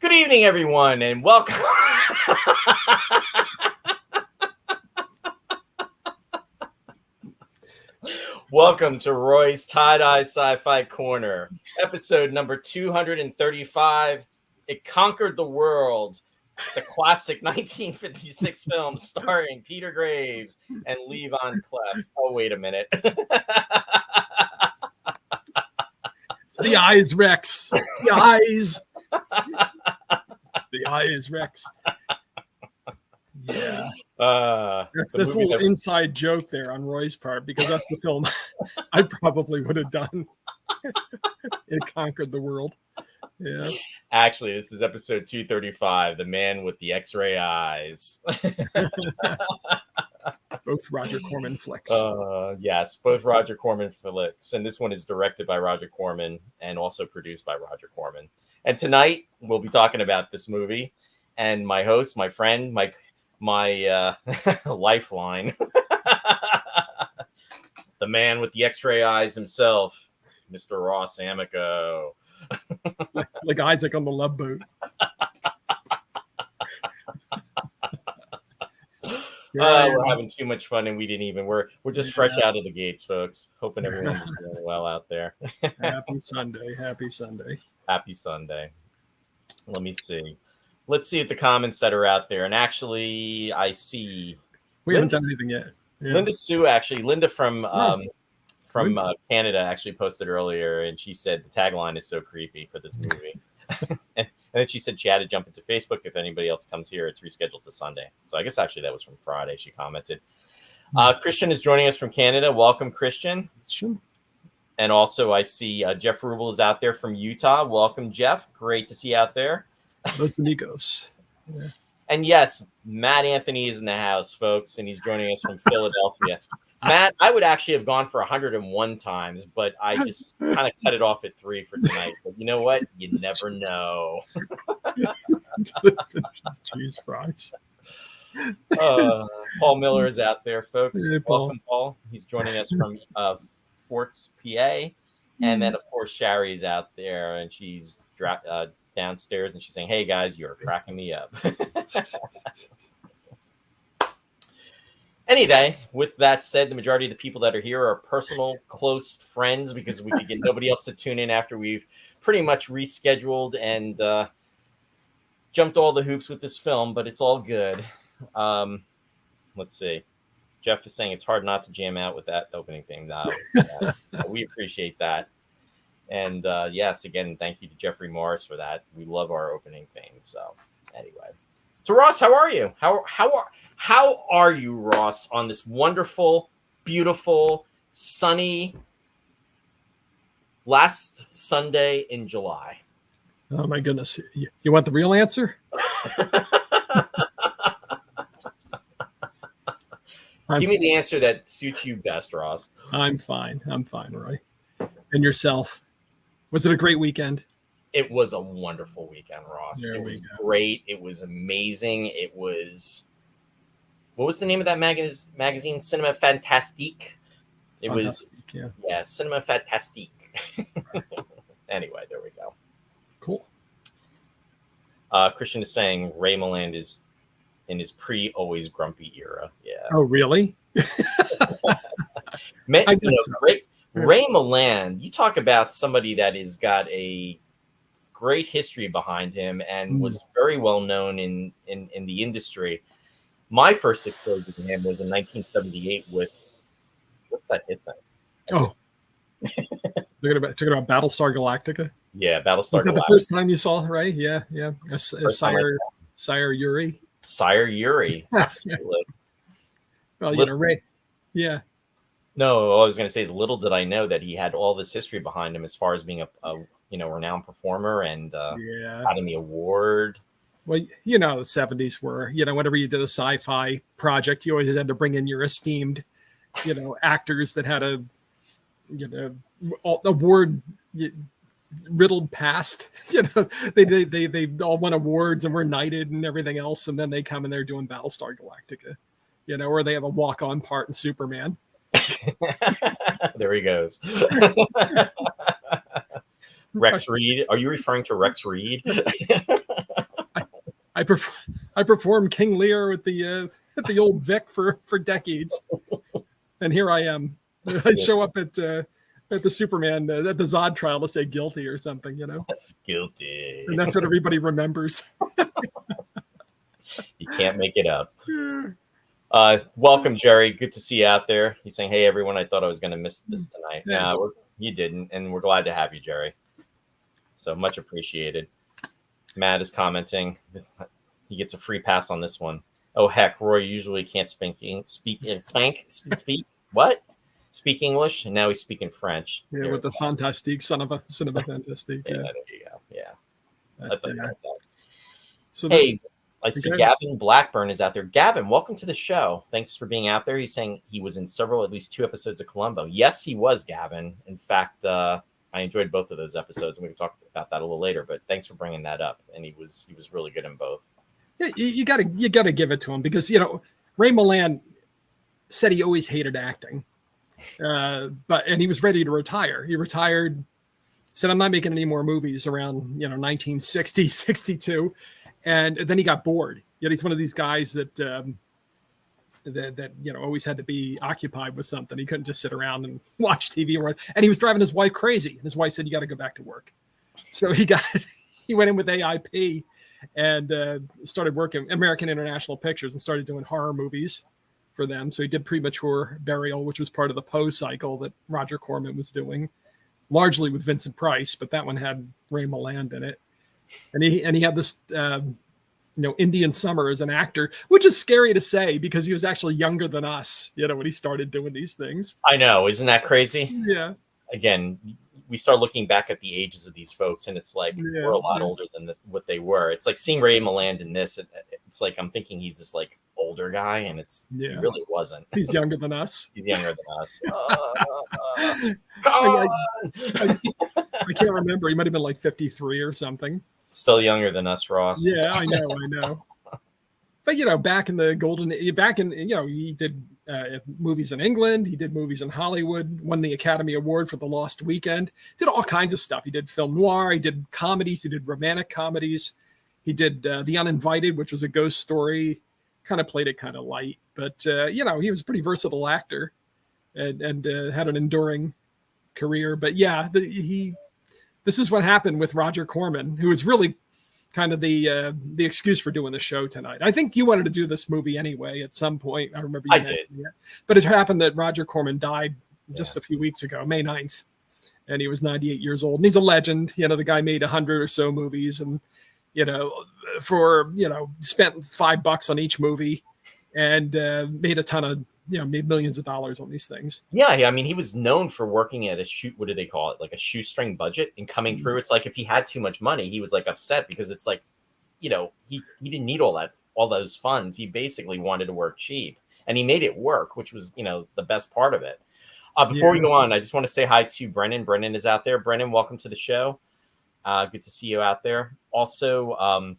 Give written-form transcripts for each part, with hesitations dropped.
Good evening, everyone, and welcome. Welcome to Roy's Tie-Dye Sci-Fi Corner, episode number 235. It Conquered the World, the classic 1956 film starring Peter Graves and Lee Von Cleef. Oh, wait a minute. It's the eyes, Rex. The eyes. The eyes, Rex. Yeah. That's a little inside joke there on Roy's part, because that's the film I probably would have done. It Conquered the World. Yeah. Actually, this is episode 235, The Man with the X-Ray Eyes. Both Roger Corman flicks. Yes, both Roger Corman flicks. And this one is directed by Roger Corman and also produced by Roger Corman. And tonight, we'll be talking about this movie. And my host, my friend, my lifeline, the man with the X-ray eyes himself, Mr. Ross Amico. Like Isaac on the Love Boat. We're having too much fun, and we didn't even. We're just fresh out of the gates, folks. Hoping everyone's doing well out there. Happy Sunday. Happy Sunday. Happy Sunday. Let me see. Let's see at the comments that are out there. And actually, I see we haven't done anything yet. Yeah. Linda Sue, actually, Linda from Canada actually posted earlier, and she said the tagline is so creepy for this movie. And then she said she had to jump into Facebook. If anybody else comes here, it's rescheduled to Sunday. So I guess actually that was from Friday. She commented. Christian is joining us from Canada. Welcome, Christian. Sure. And also I see Jeff Rubel is out there from Utah. Welcome, Jeff. Great to see you out there. Los amigos. Yeah. And yes, Matt Anthony is in the house, folks, and he's joining us from Philadelphia. Matt, I would actually have gone for 101 times, but I just kind of cut it off at 3 for tonight. So you know what? You never know. Cheese fries. Paul Miller is out there, folks. Hey, Paul. Welcome, Paul. He's joining us from Forts, PA. And then, of course, Sherry's out there, and she's downstairs, and she's saying, "Hey, guys, you're cracking me up." Any day, with that said, the majority of the people that are here are personal, close friends, because we could get nobody else to tune in after we've pretty much rescheduled and jumped all the hoops with this film, but it's all good. Let's see. Jeff is saying it's hard not to jam out with that opening thing. We appreciate that. And yes, again, thank you to Jeffrey Morris for that. We love our opening theme. So anyway. So Ross, how are you? How are you, Ross, on this wonderful, beautiful, sunny last Sunday in July? Oh my goodness! You want the real answer? Give me the answer that suits you best, Ross. I'm fine, Roy. And yourself? Was it a great weekend? It was a wonderful weekend, Ross. It was great. It was amazing. It was, what was the name of that magazine? Cinema Fantastique. It was, Cinema Fantastique. Anyway, there we go. Cool. Christian is saying Ray Milland is in his pre-always grumpy era. Yeah. Oh, really? I guess so. Ray Milland, you talk about somebody that has got a great history behind him and was very well known in the industry. My first exposure to him was in 1978 with, what's that hissing? Oh, talking about Battlestar Galactica. Yeah, Battlestar. Was that the first time you saw, right? Yeah. Sire Yuri. Sire Yuri, absolutely. Well, Ray. Yeah. No, all I was going to say is, little did I know that he had all this history behind him as far as being a renowned performer and Academy Award. Well, the 70s were, whenever you did a sci-fi project, you always had to bring in your esteemed, actors that had a award riddled past. They all won awards and were knighted and everything else, and then they come and they're doing Battlestar Galactica, or they have a walk-on part in Superman. There he goes. Rex Reed. Are you referring to Rex Reed? I performed King Lear with the old Vic for decades, and here I am. I show up at the Superman at the Zod trial to say guilty or something, Guilty. And that's what everybody remembers. You can't make it up. Welcome, Jerry. Good to see you out there. He's saying, "Hey, everyone. I thought I was going to miss this tonight. Yeah, you didn't, and we're glad to have you, Jerry. So much appreciated." Matt is commenting. He gets a free pass on this one. Oh heck, Roy usually can't speak what? Speak English, and now he's speaking French. Yeah, with the fantastique, son of a fantastique. Yeah, there you go. Yeah. So hey, I see Gavin Blackburn is out there. Gavin, welcome to the show. Thanks for being out there. He's saying he was in at least 2 episodes of Columbo. Yes, he was, Gavin. In fact, I enjoyed both of those episodes, and we can talk about that a little later. But thanks for bringing that up. And he was really good in both. Yeah, you gotta give it to him because Ray Milland said he always hated acting, and he was ready to retire. He retired, said I'm not making any more movies around 1960, 62, and then he got bored. Yet he's one of these guys that always had to be occupied with something. He couldn't just sit around and watch TV and he was driving his wife crazy. And his wife said, "You got to go back to work." So he went in with AIP and started working American International Pictures and started doing horror movies for them. So he did Premature Burial, which was part of the Poe cycle that Roger Corman was doing, largely with Vincent Price, but that one had Ray Milland in it. And he had this Indian Summer as an actor, which is scary to say because he was actually younger than us, when he started doing these things. I know, isn't that crazy? Yeah. Again, we start looking back at the ages of these folks, and it's like we're a lot older than what they were. It's like seeing Ray Milland in this. It's like I'm thinking he's this like older guy, and he really wasn't. He's younger than us. He's younger than us. I can't remember. He might have been like 53 or something. Still younger than us, Ross. Yeah, I know. But back in the he did movies in England. He did movies in Hollywood. Won the Academy Award for The Lost Weekend. Did all kinds of stuff. He did film noir. He did comedies. He did romantic comedies. He did The Uninvited, which was a ghost story. Kind of played it kind of light, but he was a pretty versatile actor, and had an enduring career. But this is what happened with Roger Corman, who was really kind of the excuse for doing the show tonight. I think you wanted to do this movie anyway at some point. I remember you mentioning it. But it happened that Roger Corman died just a few weeks ago, May 9th, and he was 98 years old. And he's a legend. The guy made 100 or so movies and, spent $5 on each movie and made a ton of, made millions of dollars on these things. Yeah. I mean, he was known for working at what do they call it? Like a shoestring budget and coming through. It's like if he had too much money, he was like upset because it's like, he didn't need all those funds. He basically wanted to work cheap, and he made it work, which was, the best part of it. Before we go on, I just want to say hi to Brennan. Brennan is out there. Brennan, welcome to the show. Good to see you out there. Also,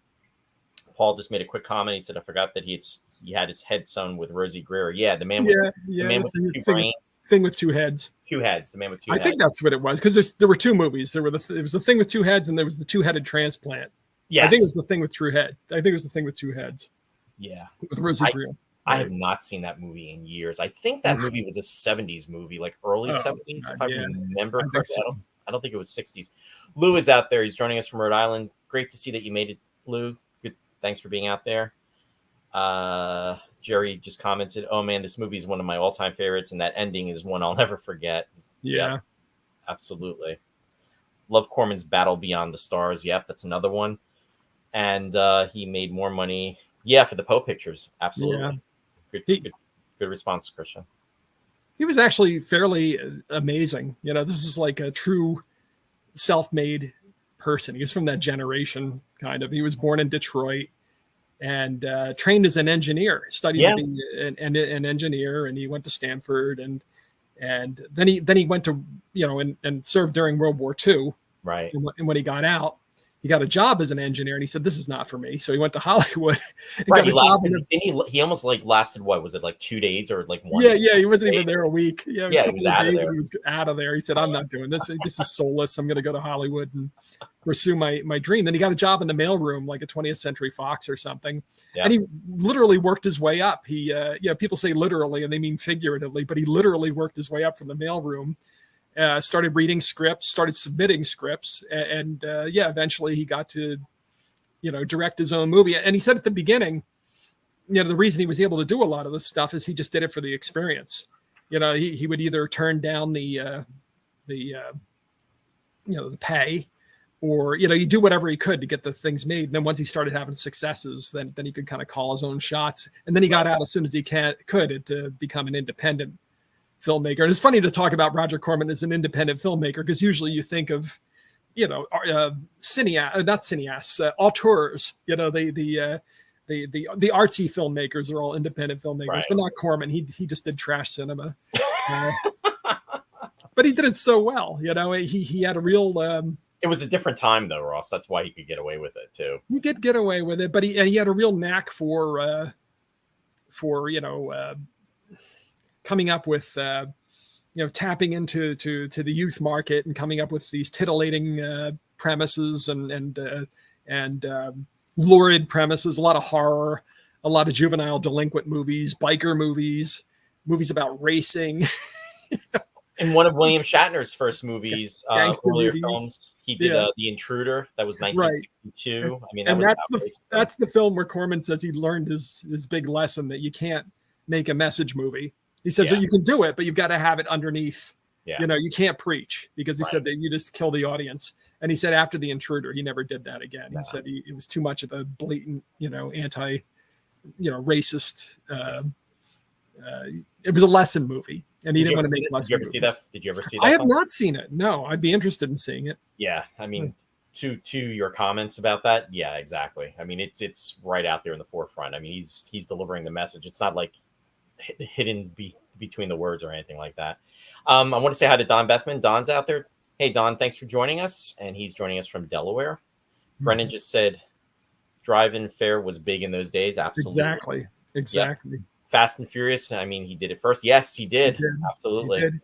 Paul just made a quick comment. He said, I forgot that he had his head sewn with Rosie Greer. Yeah, the man with the two brains. Thing with two heads. Two heads. The man with two heads. I think that's what it was, because there were two movies. There was the thing with two heads, and there was the two-headed transplant. Yes. I think it was the thing with true head. I think it was the thing with two heads. Yeah. With Rosie Greer. I have not seen that movie in years. I think that movie was a 70s movie, like early 70s, if I remember correctly. So. I don't think it was 60s. Lou is out there. He's joining us from Rhode Island. Great to see that you made it, Lou. Good. Thanks for being out there. Jerry just commented, "Oh man, this movie is one of my all-time favorites, and that ending is one I'll never forget." Yeah, yep, absolutely. Love Corman's Battle Beyond the Stars. Yep, that's another one. And he made more money. Yeah, for the Poe pictures. Absolutely. Yeah. Good response, Christian. He was actually fairly amazing. This is like a true self-made person. He was from that generation, kind of. He was born in Detroit and trained as an engineer, studied to be an engineer, and he went to Stanford, and then he went to and served during World War II. Right. And when he got out, he got a job as an engineer, and he said, "This is not for me." So he went to Hollywood and Right, got a job. he almost like lasted, what was it, like 2 days or like one? Yeah, he wasn't even there a week. Yeah, it was a couple of days, and he was out of there. He said, "I'm not doing this. This is soulless. I'm going to go to Hollywood and pursue my dream." Then he got a job in the mailroom, like a 20th Century Fox or something, and he literally worked his way up. He, people say literally, and they mean figuratively, but he literally worked his way up from the mailroom. Started reading scripts, started submitting scripts, and eventually he got to, direct his own movie. And he said at the beginning, the reason he was able to do a lot of this stuff is he just did it for the experience. He would either turn down the pay, or he'd do whatever he could to get the things made. And then once he started having successes, then he could kind of call his own shots. And then he got out as soon as he could to become an independent filmmaker. And it's funny to talk about Roger Corman as an independent filmmaker, because usually you think of, not cineasts, auteurs. The artsy filmmakers are all independent filmmakers, right. But not Corman. He just did trash cinema, but he did it so well. He had a real. It was a different time though, Ross. That's why he could get away with it too. He could get away with it, but he had a real knack for coming up with, tapping into the youth market and coming up with these titillating premises and lurid premises, a lot of horror, a lot of juvenile delinquent movies, biker movies about racing. In one of William Shatner's first movies, earlier films, he did The Intruder. That was 1962. Right. I mean, and that's the film where Corman says he learned his big lesson that you can't make a message movie. He says you can do it, but you've got to have it underneath. Yeah. You can't preach, because he said that you just kill the audience. And he said after The Intruder, he never did that again. He said it was too much of a blatant, anti, racist. It was a lesson movie, and he didn't want to make a lesson. Did you ever see that? I have not seen it. No, I'd be interested in seeing it. Yeah, I mean, to your comments about that, yeah, exactly. I mean, it's right out there in the forefront. I mean, he's delivering the message. It's not like hidden between the words or anything like that. I want to say hi to Don Bethman. Don's out there. Hey, Don, thanks for joining us. And he's joining us from Delaware. Mm-hmm. Brennan just said drive-in fare was big in those days. Absolutely. Exactly. Yep. Fast and Furious. I mean, he did it first. Yes, he did. Absolutely. He did.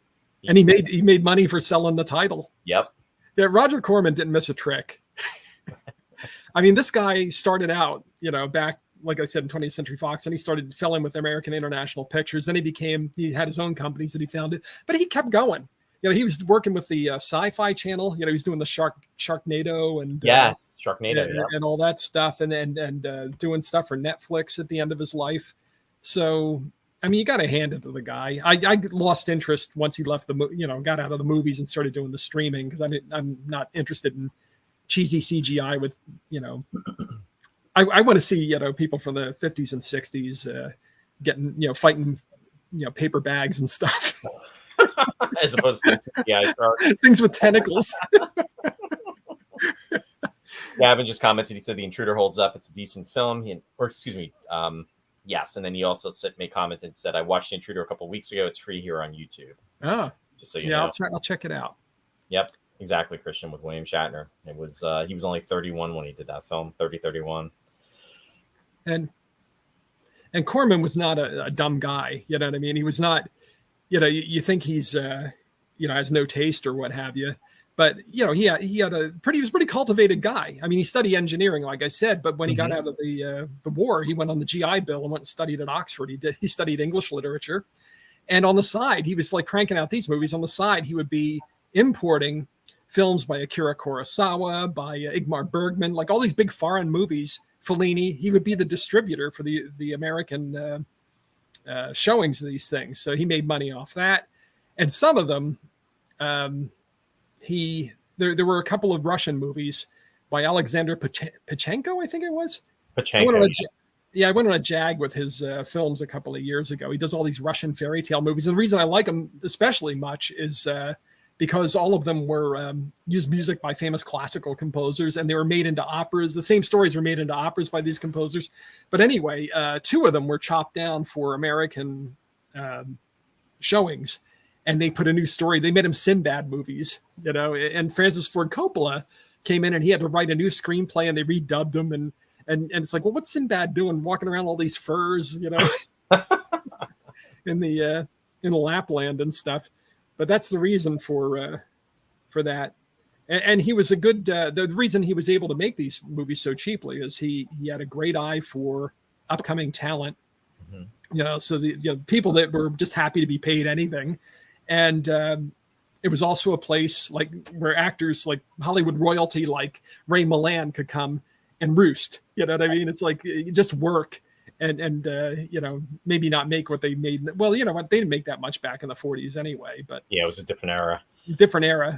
And he made money for selling the title. Yep. Yeah, Roger Corman didn't miss a trick. I mean, this guy started out, back, like I said, in 20th Century Fox, and he started filming with American International Pictures. Then he had his own companies that he founded, but he kept going. He was working with the Sci-Fi channel. He was doing the Sharknado and Sharknado and all that stuff, and doing stuff for Netflix at the end of his life. So, I mean, you got to hand it to the guy. I lost interest once he left got out of the movies and started doing the streaming, because I'm not interested in cheesy CGI with, I want to see, people from the 50s and 60s getting, fighting, paper bags and stuff. As opposed to things with tentacles. Gavin just commented. He said The Intruder holds up. It's a decent film. Yes. And then he also made comment and said, I watched The Intruder a couple of weeks ago. It's free here on YouTube. Oh, just so you know. I'll check it out. Yep. Exactly, Christian, with William Shatner. It was he was only 31 when he did that film, 31. And Corman was not a dumb guy. You know what I mean? He was not, you think he's, has no taste or what have you. But, he was a pretty cultivated guy. I mean, he studied engineering, like I said, but when he got out of the war, he went on the GI Bill and went and studied at Oxford. He studied English literature. And on the side, he was like cranking out these movies. On the side, he would be importing films by Akira Kurosawa, by Ingmar Bergman, like all these big foreign movies. Fellini, he would be the distributor for the American showings of these things. So he made money off that. And some of them, there were a couple of Russian movies by Alexander Pachenko, I think it was. Pachenko. I went on a jag with his films a couple of years ago. He does all these Russian fairy tale movies. And the reason I like him especially much is because all of them were used music by famous classical composers, and they were made into operas. The same stories were made into operas by these composers. But anyway, two of them were chopped down for American showings, and they put a new story. They made them Sinbad movies, and Francis Ford Coppola came in and he had to write a new screenplay, and they redubbed him, and it's like, well, what's Sinbad doing walking around all these furs, in the Lapland and stuff. But that's the reason for that. And he was a good. The reason he was able to make these movies so cheaply is he had a great eye for upcoming talent. Mm-hmm. So the people that were just happy to be paid anything, and it was also a place like where actors like Hollywood royalty, like Ray Milland, could come and roost. You know what I mean? It's like just work and maybe not make what they made. Well, you know what? They didn't make that much back in the 40s anyway. But yeah, it was a different era.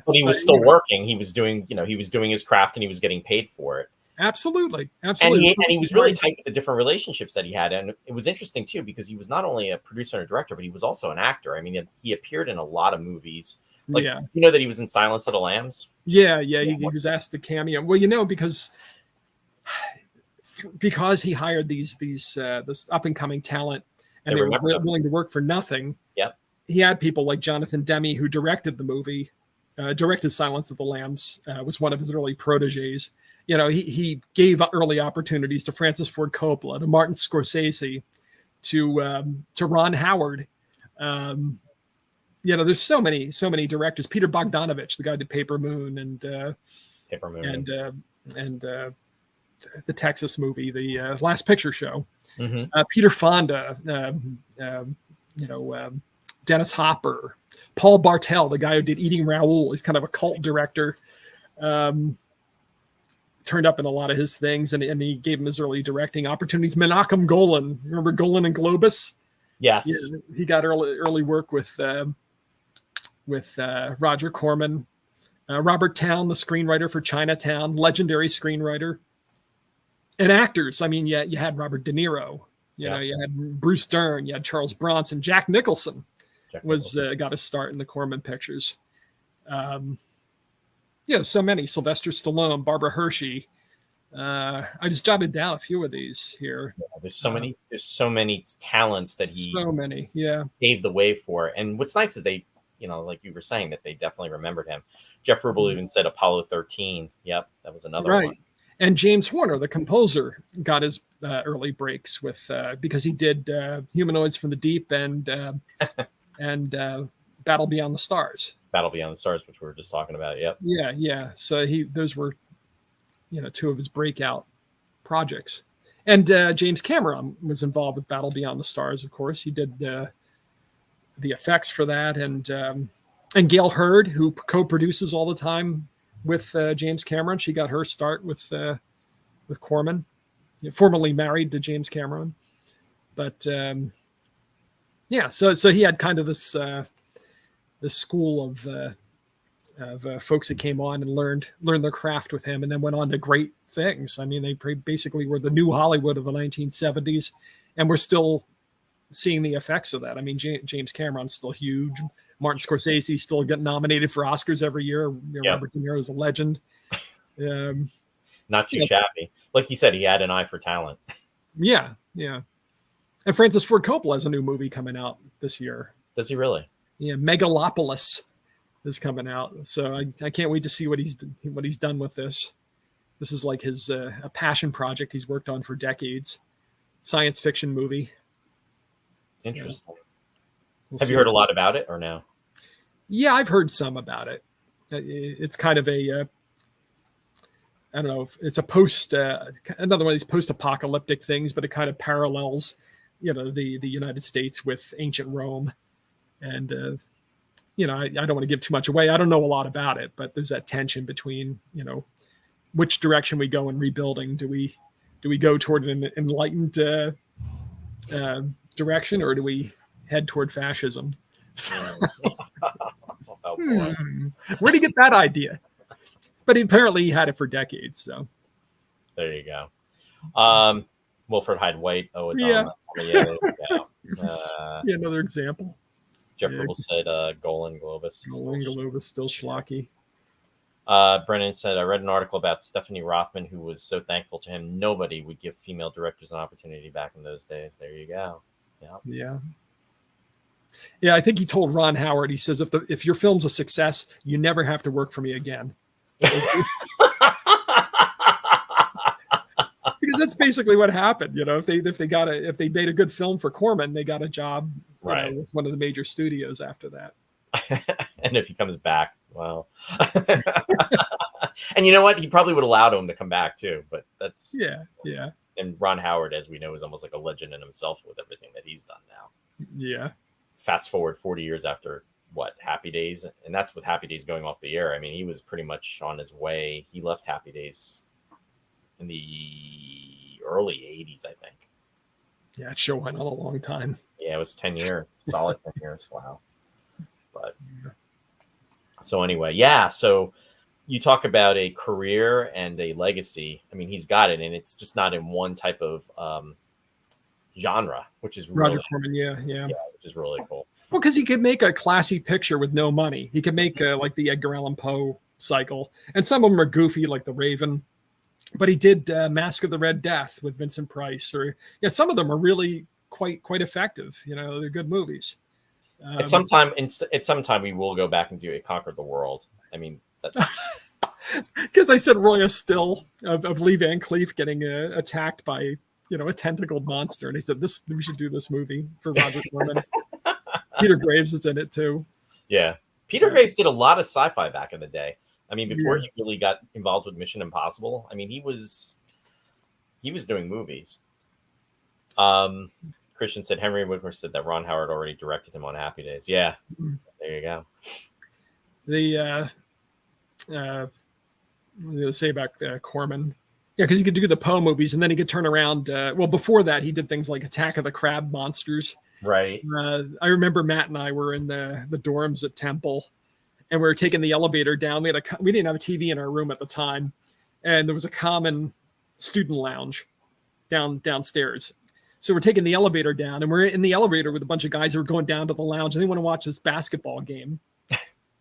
But he was still working. He was doing his craft, and he was getting paid for it. Absolutely. And he was really tight with the different relationships that he had. And it was interesting too, because he was not only a producer and a director, but he was also an actor. I mean, he appeared in a lot of movies. Like, you know that he was in Silence of the Lambs? Yeah. He was asked to cameo. Well, because he hired this up and coming talent, and they were willing to work for nothing. Yep. He had people like Jonathan Demme, who directed the movie, directed Silence of the Lambs, was one of his early proteges. He gave early opportunities to Francis Ford Coppola, to Martin Scorsese, to Ron Howard. There's so many directors. Peter Bogdanovich, the guy who did Paper Moon and the Texas movie, the Last Picture Show. Mm-hmm. Peter Fonda, Dennis Hopper, Paul Bartel, the guy who did Eating Raoul. He's kind of a cult director. Turned up in a lot of his things, and he gave him his early directing opportunities. Menachem Golan, remember Golan and Globus? Yes, he got early work with Roger Corman. Robert Towne, the screenwriter for Chinatown, legendary screenwriter. And actors, I mean, you had Robert De Niro, you had Bruce Dern, you had Charles Bronson, Jack Nicholson got a start in the Corman pictures. So many. Sylvester Stallone, Barbara Hershey. I just jotted down a few of these here. Yeah, there's so many talents that he paved the way for. And what's nice is they, like you were saying, that they definitely remembered him. Jeff Rubel even said Apollo 13. Yep, that was another one. And James Horner, the composer, got his early breaks with because he did Humanoids from the Deep and Battle Beyond the Stars. Battle Beyond the Stars, which we were just talking about. Yep. Yeah. So those were, two of his breakout projects. And James Cameron was involved with Battle Beyond the Stars. Of course, he did the effects for that, and Gail Hurd, who co-produces all the time with James Cameron. She got her start with Corman, formerly married to James Cameron. But so he had kind of this school of folks that came on and learned their craft with him, and then went on to great things. I mean, they basically were the new Hollywood of the 1970s, and we're still seeing the effects of that. I mean, James Cameron's still huge. Martin Scorsese still getting nominated for Oscars every year. Robert De Niro is a legend. Not too shabby. Like you said, he had an eye for talent. Yeah. And Francis Ford Coppola has a new movie coming out this year. Does he really? Yeah, Megalopolis is coming out. So I can't wait to see what he's done with this. This is like his a passion project he's worked on for decades. Science fiction movie. Interesting. Have you heard a lot about it or no? Yeah, I've heard some about it. It's kind of a, I don't know, it's a another one of these post-apocalyptic things, but it kind of parallels, the United States with ancient Rome. And, I don't want to give too much away. I don't know a lot about it, but there's that tension between, which direction we go in rebuilding. Do we go toward an enlightened direction, or do we head toward fascism? Where did he get that idea? But apparently he had it for decades. So there you go. Wilfred Hyde White. Oh, another example. Jeff Rubel said Golan Globus. Golan Globus, still schlocky. Brennan said, I read an article about Stephanie Rothman, who was so thankful to him nobody would give female directors an opportunity back in those days. There you go. Yeah, I think he told Ron Howard, he says, if your film's a success, you never have to work for me again. because that's basically what happened. If they made a good film for Corman, they got a job Right. with one of the major studios after that. And if he comes back, well, and you know what? He probably would allow him to come back too. But that's yeah. And Ron Howard, as we know, is almost like a legend in himself with everything that he's done now. Yeah. Fast forward 40 years after Happy Days, and that's with Happy Days going off the air. I mean, he was pretty much on his way. He left Happy Days in the early 80s, I think. Yeah, it sure went on a long time. Yeah, it was 10 years, solid 10 years. Wow. But so anyway, yeah. So you talk about a career and a legacy. I mean, he's got it, and it's just not in one type of genre, which is really, Roger Corman. Yeah, which is really cool. Well, because he could make a classy picture with no money. He could make like the Edgar Allan Poe cycle, and some of them are goofy, like The Raven. But he did Mask of the Red Death with Vincent Price, or some of them are really quite effective. They're good movies. At some time we will go back and do a Conquer the World. I mean, because I said Roy still of Lee Van Cleef getting attacked by a tentacled monster, and he said we should do this movie for Roger Corman. Peter Graves is in it too. Yeah, Peter Graves did a lot of sci-fi back in the day. I mean, before he really got involved with Mission Impossible, I mean, he was doing movies. Christian said Henry Winkler said that Ron Howard already directed him on Happy Days. Yeah, there you go. What was I going to say about Corman? Yeah, because he could do the Poe movies, and then he could turn around. Before that, he did things like Attack of the Crab Monsters. Right. I remember Matt and I were in the dorms at Temple, and we were taking the elevator down. We didn't have a TV in our room at the time, and there was a common student lounge downstairs. So we're taking the elevator down, and we're in the elevator with a bunch of guys who are going down to the lounge, and they want to watch this basketball game.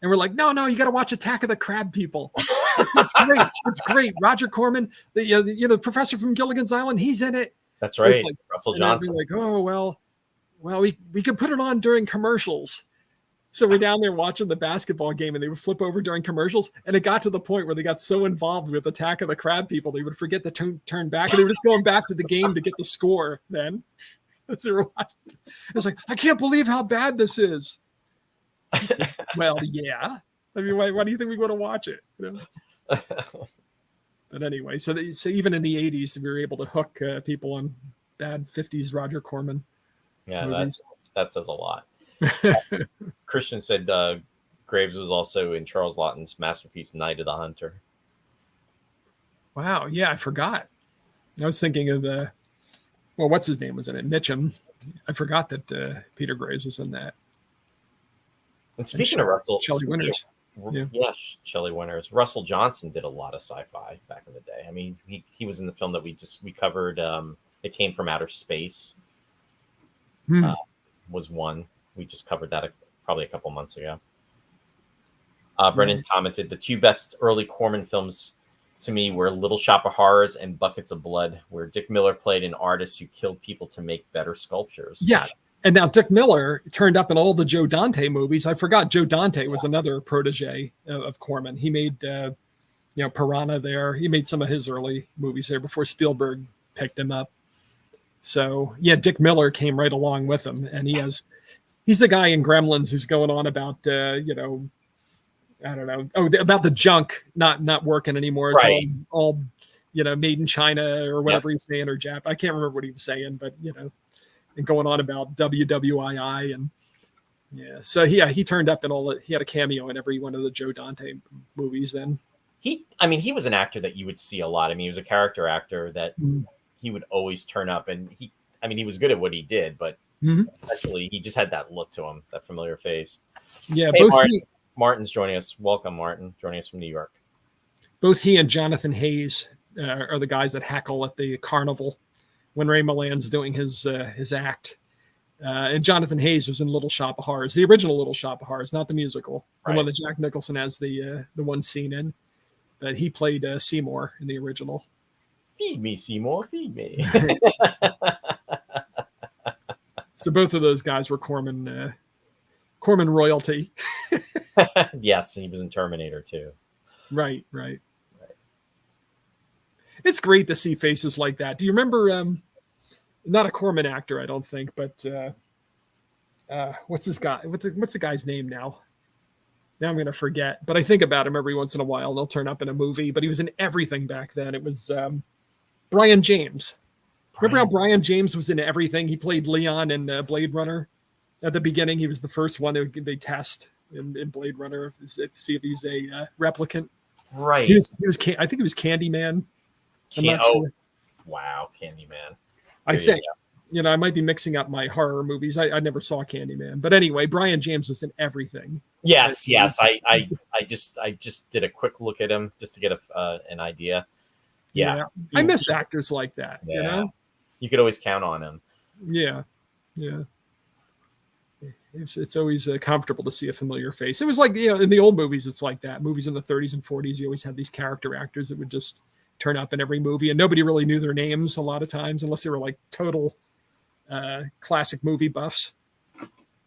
And we're like, no, you got to watch Attack of the Crab People. It's great. It's great. Roger Corman, the professor from Gilligan's Island, he's in it. That's right. Like, Russell Johnson. Like, oh, well, we could put it on during commercials. So we're down there watching the basketball game, and they would flip over during commercials. And it got to the point where they got so involved with Attack of the Crab People, they would forget to turn back, and they were just going back to the game to get the score then. As they were watching. It was like, I can't believe how bad this is. Like, well, yeah. I mean, why do you think we want to watch it? But anyway, so even in the 80s, we were able to hook people on bad 50s Roger Corman. Yeah, movies. that says a lot. Christian said Graves was also in Charles Laughton's masterpiece, Night of the Hunter. Wow, yeah, I forgot. I was thinking of what's his name was in it? Mitchum. I forgot that Peter Graves was in that. And speaking of Russell, Shelley Winters. Yeah, Shelley Winters. Russell Johnson did a lot of sci-fi back in the day. I mean, he was in the film that we covered. It Came from Outer Space. Was one. We just covered that probably a couple months ago. Brennan commented, the two best early Corman films to me were Little Shop of Horrors and Buckets of Blood, where Dick Miller played an artist who killed people to make better sculptures. Yeah. And now Dick Miller turned up in all the Joe Dante movies. I forgot Joe Dante was another protege of Corman. He made, Piranha there. He made some of his early movies there before Spielberg picked him up. So, yeah, Dick Miller came right along with him. And he's the guy in Gremlins who's going on about, I don't know, about the junk not working anymore. It's right. all made in China or whatever he's saying, or Jap. I can't remember what he was saying, but, and going on about WWII and so he turned up in he had a cameo in every one of the Joe Dante movies then. He was an actor that you would see a lot. I mean, he was a character actor that he would always turn up, and he was good at what he did, but actually he just had that look to him, that familiar face. Yeah, hey, Martin's joining us. Welcome, Martin, joining us from New York. Both he and Jonathan Hayes are the guys that heckle at the carnival when Ray Milland's doing his act. And Jonathan Hayes was in Little Shop of Horrors, the original Little Shop of Horrors, not the musical, the one that Jack Nicholson has the one scene in. But he played Seymour in the original. Feed me, Seymour, feed me. So both of those guys were Corman royalty. Yes, he was in Terminator too. Right. It's great to see faces like that. Do you remember? Not a Corman actor, I don't think, but what's this guy? What's the guy's name now? Now I'm going to forget, but I think about him every once in a while. They'll turn up in a movie, but he was in everything back then. It was Brian James. Remember how Brian James was in everything? He played Leon in Blade Runner. At the beginning, he was the first one they test in Blade Runner to see if he's a replicant. Right. He was. I think he was Candyman. I'm not sure. Wow, Candyman. I think. I might be mixing up my horror movies. I never saw Candyman, but anyway, Brian James was in everything. Yes. I just did a quick look at him just to get an idea. Yeah. I miss actors like that. Yeah. You could always count on him. Yeah. It's always comfortable to see a familiar face. It was like, in the old movies, it's like that. Movies in the 30s and 40s, you always had these character actors that would just turn up in every movie, and nobody really knew their names a lot of times, unless they were like total classic movie buffs.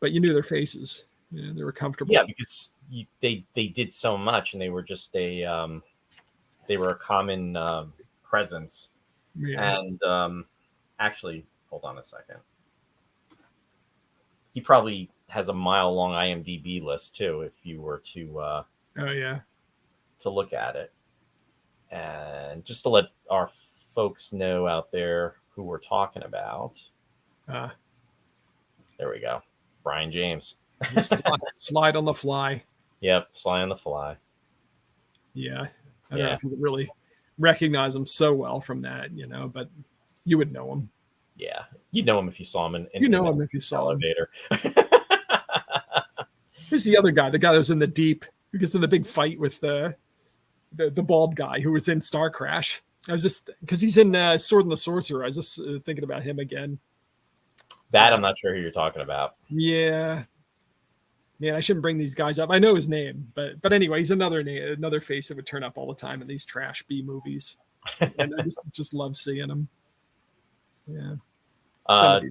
But you knew their faces. They were comfortable. Yeah, because they did so much, and they were just they were a common presence. Yeah. And actually, hold on a second. He probably has a mile-long IMDb list too, if you were to to look at it. And just to let our folks know out there who we're talking about. There we go. Brian James. Slide on the fly. Yep, slide on the fly. Yeah. I don't know if you could really recognize him so well from that, but you would know him. Yeah, you'd know him if you saw him if you saw elevator. Who's the other guy? The guy that was in the Deep, who gets in the big fight with the bald guy who was in Star Crash. I was just because he's in Sword and the Sorcerer. I was just thinking about him again. That I'm not sure who you're talking about. Yeah, man, I shouldn't bring these guys up. I know his name, but anyway, he's another face that would turn up all the time in these trash B movies, and I just love seeing him. Yeah,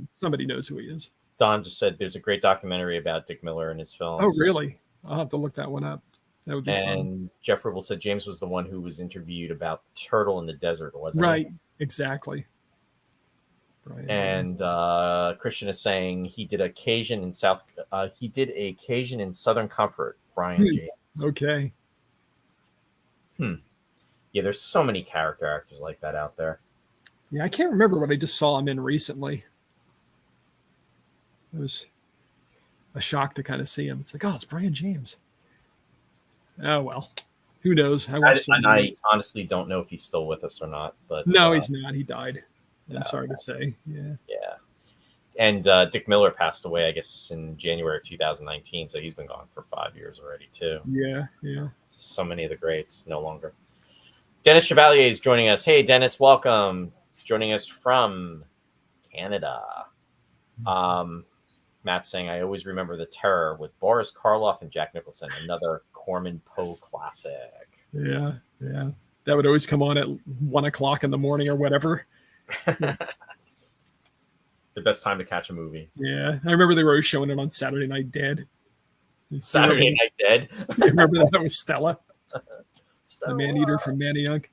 somebody knows who he is. Don just said there's a great documentary about Dick Miller and his films. Oh, really? I'll have to look that one up. That would be fun. And Jeff Ribble said James was the one who was interviewed about the turtle in the desert, wasn't right? He? Exactly. Right. And Christian is saying he did occasion in Southern Comfort. Brian James. Okay. Yeah, there's so many character actors like that out there. Yeah, I can't remember what I just saw him in recently. It was a shock to kind of see him. It's like, it's Brian James. Oh, well. Who knows? I honestly don't know if he's still with us or not. But no, he's not. He died. I'm sorry to say. Yeah. Yeah. And Dick Miller passed away, I guess, in January of 2019. So he's been gone for 5 years already, too. Yeah. So many of the greats no longer. Dennis Chevalier is joining us. Hey, Dennis, welcome. Joining us from Canada. Matt's saying, I always remember The Terror with Boris Karloff and Jack Nicholson, another Corman Poe classic. Yeah. That would always come on at 1 o'clock in the morning or whatever. The best time to catch a movie. Yeah. I remember they were always showing it on Saturday Night Dead. Saturday Night Dead? You remember that? That was Stella. The man-eater from Manayunk.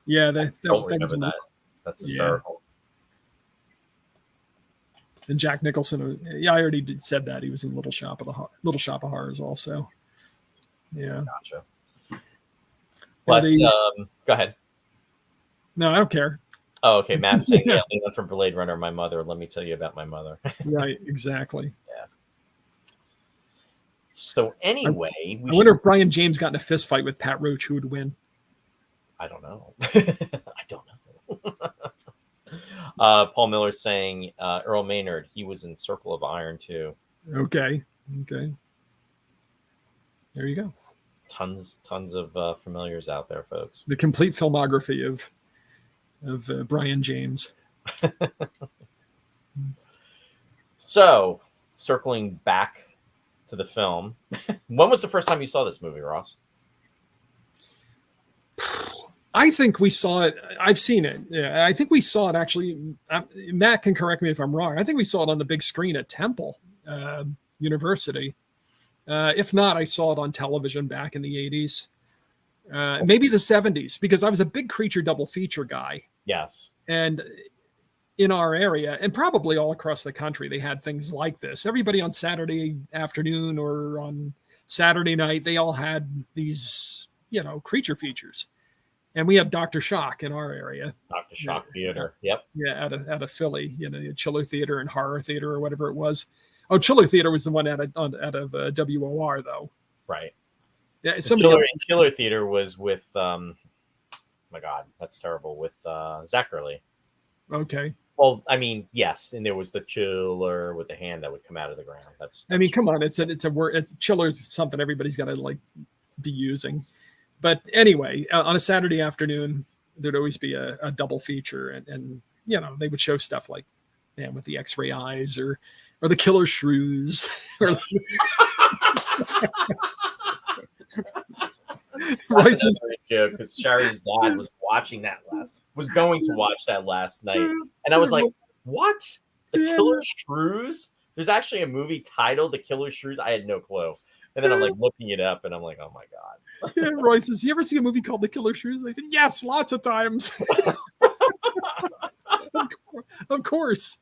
Yeah, that was that. That's hysterical. And Jack Nicholson, I already said that. He was in Little Shop of Horrors also. Yeah. Gotcha. But go ahead. No, I don't care. Oh, okay. Matt's saying, Leon from Blade Runner, my mother. Let me tell you about my mother. Right, exactly. Yeah. So anyway, I wonder if Brian James got in a fist fight with Pat Roach, who would win? I don't know. I don't know. Paul Miller saying Earl Maynard, he was in Circle of Iron too. Okay. There you go. Tons of familiars out there, folks. The complete filmography of Brian James. So, circling back to the film, when was the first time you saw this movie, Ross? I think we saw it. I've seen it. Yeah, I think we saw it actually. Matt can correct me if I'm wrong. I think we saw it on the big screen at Temple University. If not, I saw it on television back in the 80s. Maybe the 70s, because I was a big creature double feature guy. Yes. And in our area, and probably all across the country, they had things like this. Everybody on Saturday afternoon or on Saturday night, they all had these, creature features. And we had Dr. Shock in our area. Dr. Shock Theater. Yep. Yeah, out of Philly, Chiller Theater and Horror Theater or whatever it was. Oh, Chiller Theater was the one out of WOR, though. Right. Yeah, Chiller Theater was with, my God, that's terrible, with Zach Early. Okay. Well, I mean, yes, and there was the chiller with the hand that would come out of the ground. That's I mean, come on, it's a word. It's chiller's something everybody's got to be using. But anyway, on a Saturday afternoon, there'd always be a double feature, and they would show stuff like Man with the X-ray eyes or the Killer Shrews. Royce's joke, because Sherry's dad was going to watch that last night, and I was like, "What? The Killer Shrews?" There's actually a movie titled The Killer Shrews. I had no clue, and then I'm like looking it up, and I'm like, "Oh my God." Yeah, Roy says, "You ever see a movie called The Killer Shrews?" I said, "Yes, lots of times." Of course.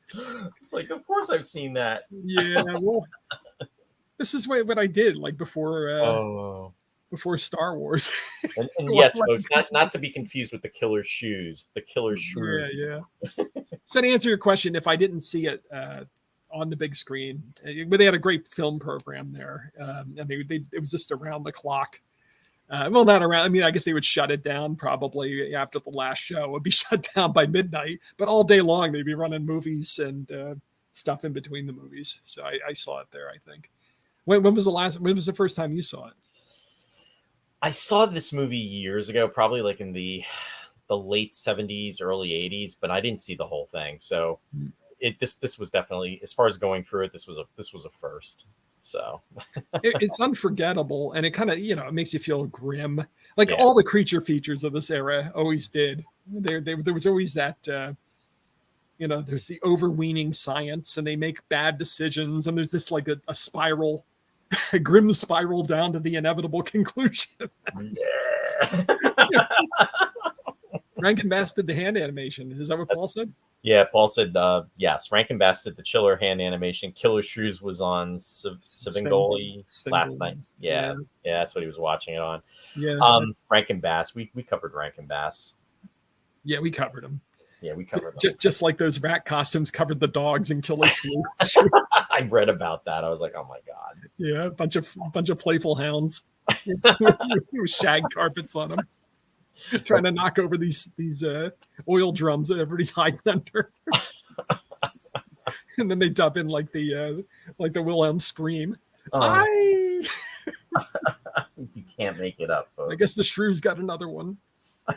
It's like, of course I've seen that. Yeah, well, this is what I did before Star Wars. And yes, folks, not to be confused with The Killer Shoes. The Killer Shrews. Yeah. So to answer your question, if I didn't see it on the big screen, but they had a great film program there, and it was just around the clock. Well, not around. I mean, I guess they would shut it down probably after the last show. It would be shut down by midnight, but all day long they'd be running movies and stuff in between the movies. So I saw it there, I think. When was the first time you saw it? I saw this movie years ago, probably like in the late 70s, early 80s, but I didn't see the whole thing. So this was definitely, as far as going through it, this was a first. So it's unforgettable, and it kind of it makes you feel grim, like all the creature features of this era always did. There was always that there's the overweening science, and they make bad decisions, and there's this like a spiral, a grim spiral down to the inevitable conclusion. Yeah. Rankin Bass did the hand animation. Is that what Paul said? Yeah, Paul said yes. Rankin Bass did the chiller hand animation. Killer Shrews was on Svengoolie last night. Yeah, that's what he was watching it on. Yeah, Rankin Bass. We covered Rankin Bass. Yeah, we covered him. Yeah, we covered them. Just like those rat costumes covered the dogs in Killer Shrews. I read about that. I was like, oh my God. Yeah, a bunch of playful hounds with shag carpets on them. Trying to knock over these oil drums that everybody's hiding under, and then they dub in like the Wilhelm scream. You can't make it up, folks. I guess the Shrews got another one.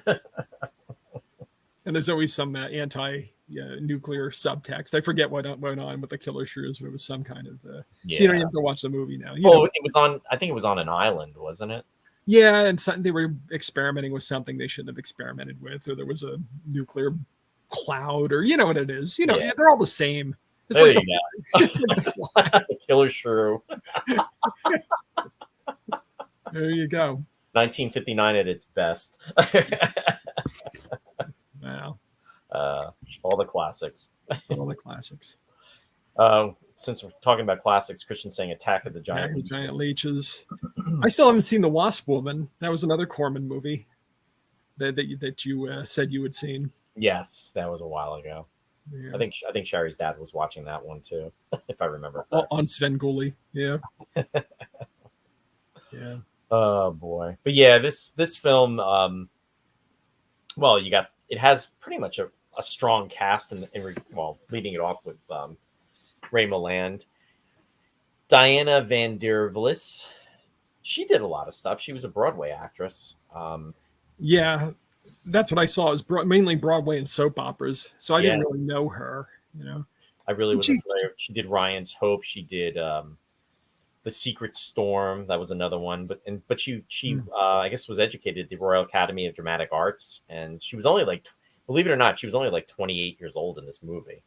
And there's always some anti-nuclear subtext. I forget what went on with the Killer Shrews, but it was some kind of. So you don't have to watch the movie now. It was on. I think it was on an island, wasn't it? Yeah, and they were experimenting with something they shouldn't have experimented with, or there was a nuclear cloud, or you know what it is. They're all the same. It's like the fly. The Killer Shrew. There you go. 1959 at its best. Wow. All the classics. All the classics. Since we're talking about classics, Christian's saying Attack of the Giant Leeches. I still haven't seen The Wasp Woman. That was another Corman movie that you said you had seen. Yes, that was a while ago. Yeah. I think Sherry's dad was watching that one too, if I remember correctly. On Svengoolie. Yeah. Yeah. Oh boy. But yeah, this film it has pretty much a strong cast leading it off with Ray Milland. Diana van der Vlis. She did a lot of stuff. She was a Broadway actress. Yeah, that's what I saw. Is mainly Broadway and soap operas. So I didn't really know her. I really was familiar. She did Ryan's Hope. She did The Secret Storm. That was another one. But she I guess was educated at the Royal Academy of Dramatic Arts, and she was only believe it or not, she was only 28 years old in this movie.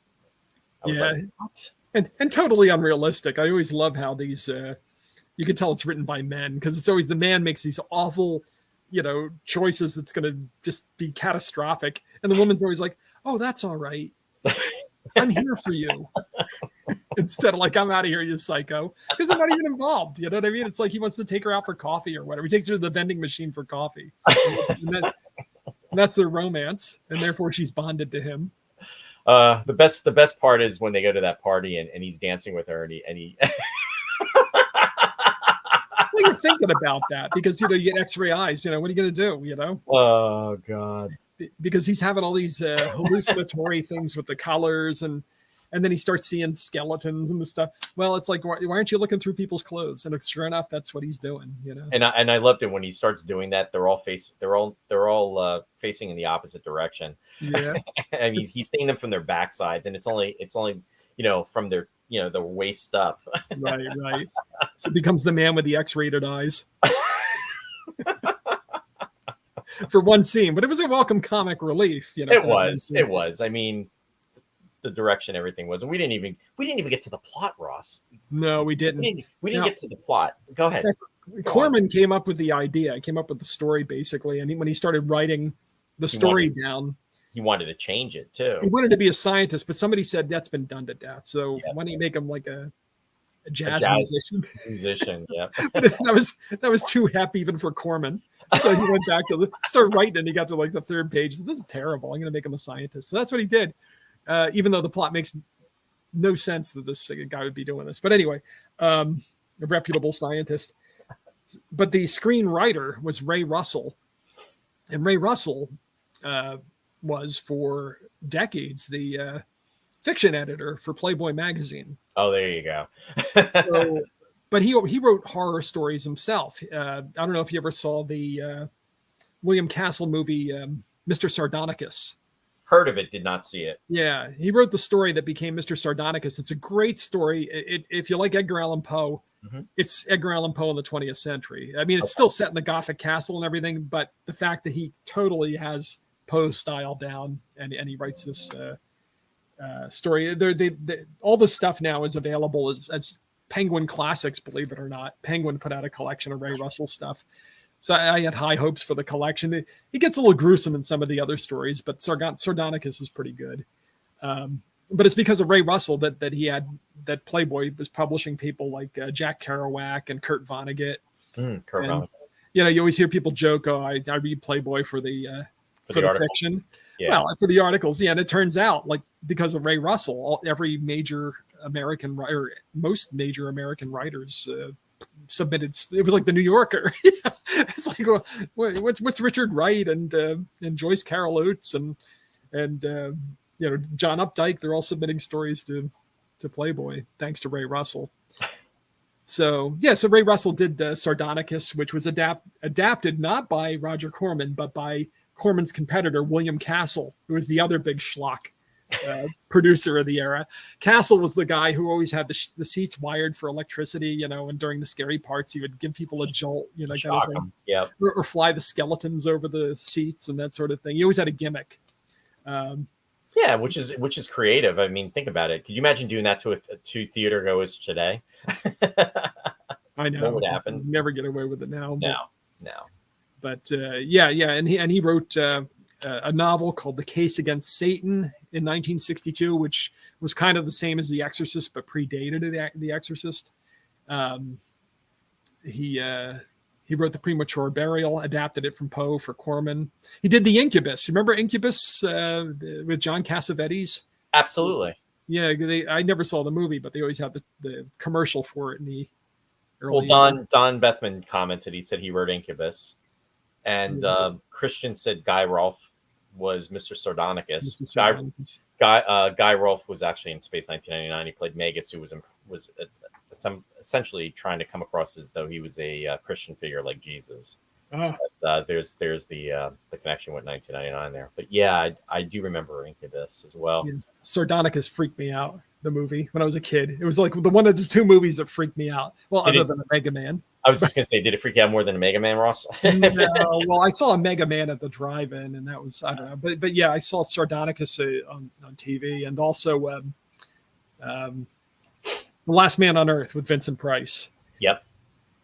I was like, what? And totally unrealistic. I always love how these you can tell it's written by men, because it's always the man makes these awful choices that's going to just be catastrophic. And the woman's always like, "Oh, that's all right. I'm here for you." Instead of like, "I'm out of here, you psycho," because they're not even involved. You know what I mean? It's like he wants to take her out for coffee or whatever. He takes her to the vending machine for coffee. And that's their romance, and therefore she's bonded to him. The best part is when they go to that party and he's dancing with her and he Well, you're thinking about that because you get X-ray eyes. What are you going to do? Oh God. Because he's having all these hallucinatory things with the colors, and then he starts seeing skeletons and the stuff. Well, it's like, why aren't you looking through people's clothes? And sure enough, that's what he's doing. And I loved it when he starts doing that. They're all facing in the opposite direction. Yeah, and he's seeing them from their backsides, and it's only from their the waist up. right. So it becomes the man with the X-rated eyes. For one scene, but it was a welcome comic relief. It was. I mean, the direction everything was, and we didn't even get to the plot, Ross. No, we didn't. We didn't get to the plot. Go ahead. Corman came up with the idea. Came up with the story basically, and when he started writing the story down, he wanted to change it too. He wanted to be a scientist, but somebody said that's been done to death. So why don't you make him like a jazz musician? Yeah, that was too happy even for Corman. So he went back to started writing, and he got to like the third page. This is terrible. I'm going to make him a scientist. So that's what he did. Even though the plot makes no sense that this guy would be doing this, but anyway, a reputable scientist. But the screenwriter was Ray Russell, and Ray Russell was for decades the fiction editor for Playboy magazine. Oh, there you go. But he wrote horror stories himself. I don't know if you ever saw the William Castle movie, Mr. Sardonicus. Heard of it, did not see it. Yeah, he wrote the story that became Mr. Sardonicus. It's a great story. If you like Edgar Allan Poe, it's Edgar Allan Poe in the 20th century. I mean, it's still set in the Gothic castle and everything, but the fact that he totally has Poe style down, and he writes this story. All this stuff now is available as Penguin Classics, believe it or not. Penguin put out a collection of Ray Russell stuff. So I had high hopes for the collection. It gets a little gruesome in some of the other stories, but Sardonicus is pretty good. But it's because of Ray Russell that Playboy was publishing people like Jack Kerouac and Kurt Vonnegut. Vonnegut. You always hear people joke, "Oh, I read Playboy for the fiction." Yeah. Well, for the articles, yeah. And it turns out, like, because of Ray Russell, every major American writer, most major American writers submitted. It was like the New Yorker. It's like, well, what's Richard Wright and Joyce Carol Oates and John Updike? They're all submitting stories to Playboy thanks to Ray Russell. So Ray Russell did Sardonicus, which was adapted not by Roger Corman but by Corman's competitor William Castle, who was the other big schlock producer of the era. Castle was the guy who always had the seats wired for electricity, and during the scary parts, he would give people a jolt, shock them. Yeah, or fly the skeletons over the seats and that sort of thing. He always had a gimmick. Yeah, which is creative. I mean, think about it. Could you imagine doing that to theater goers today? I know what would happen. You'd never get away with it now. No. But and he wrote a novel called The Case Against Satan in 1962, which was kind of the same as The Exorcist, but predated The Exorcist. He wrote The Premature Burial, adapted it from Poe for Corman. He did The Incubus. You remember Incubus with John Cassavetes? Absolutely. Yeah, I never saw the movie, but they always had the commercial for it in the early. Well, Don Bethman commented. He said he wrote Incubus. And Christian said Guy Rolfe was Mr. Sardonicus. Guy Rolfe was actually in Space 1999. He played Magus, who was essentially trying to come across as though he was a Christian figure like Jesus. But, there's the connection with 1999 there. But yeah, I do remember Incubus as well. Yes. Sardonicus freaked me out, the movie, when I was a kid. It was like one of the two movies that freaked me out. Well, other than a Mega Man. I was just going to say, did it freak you out more than a Mega Man, Ross? No, well, I saw a Mega Man at the drive-in, and that was, I don't know. But yeah, I saw Sardonicus on TV, and also The Last Man on Earth with Vincent Price. Yep.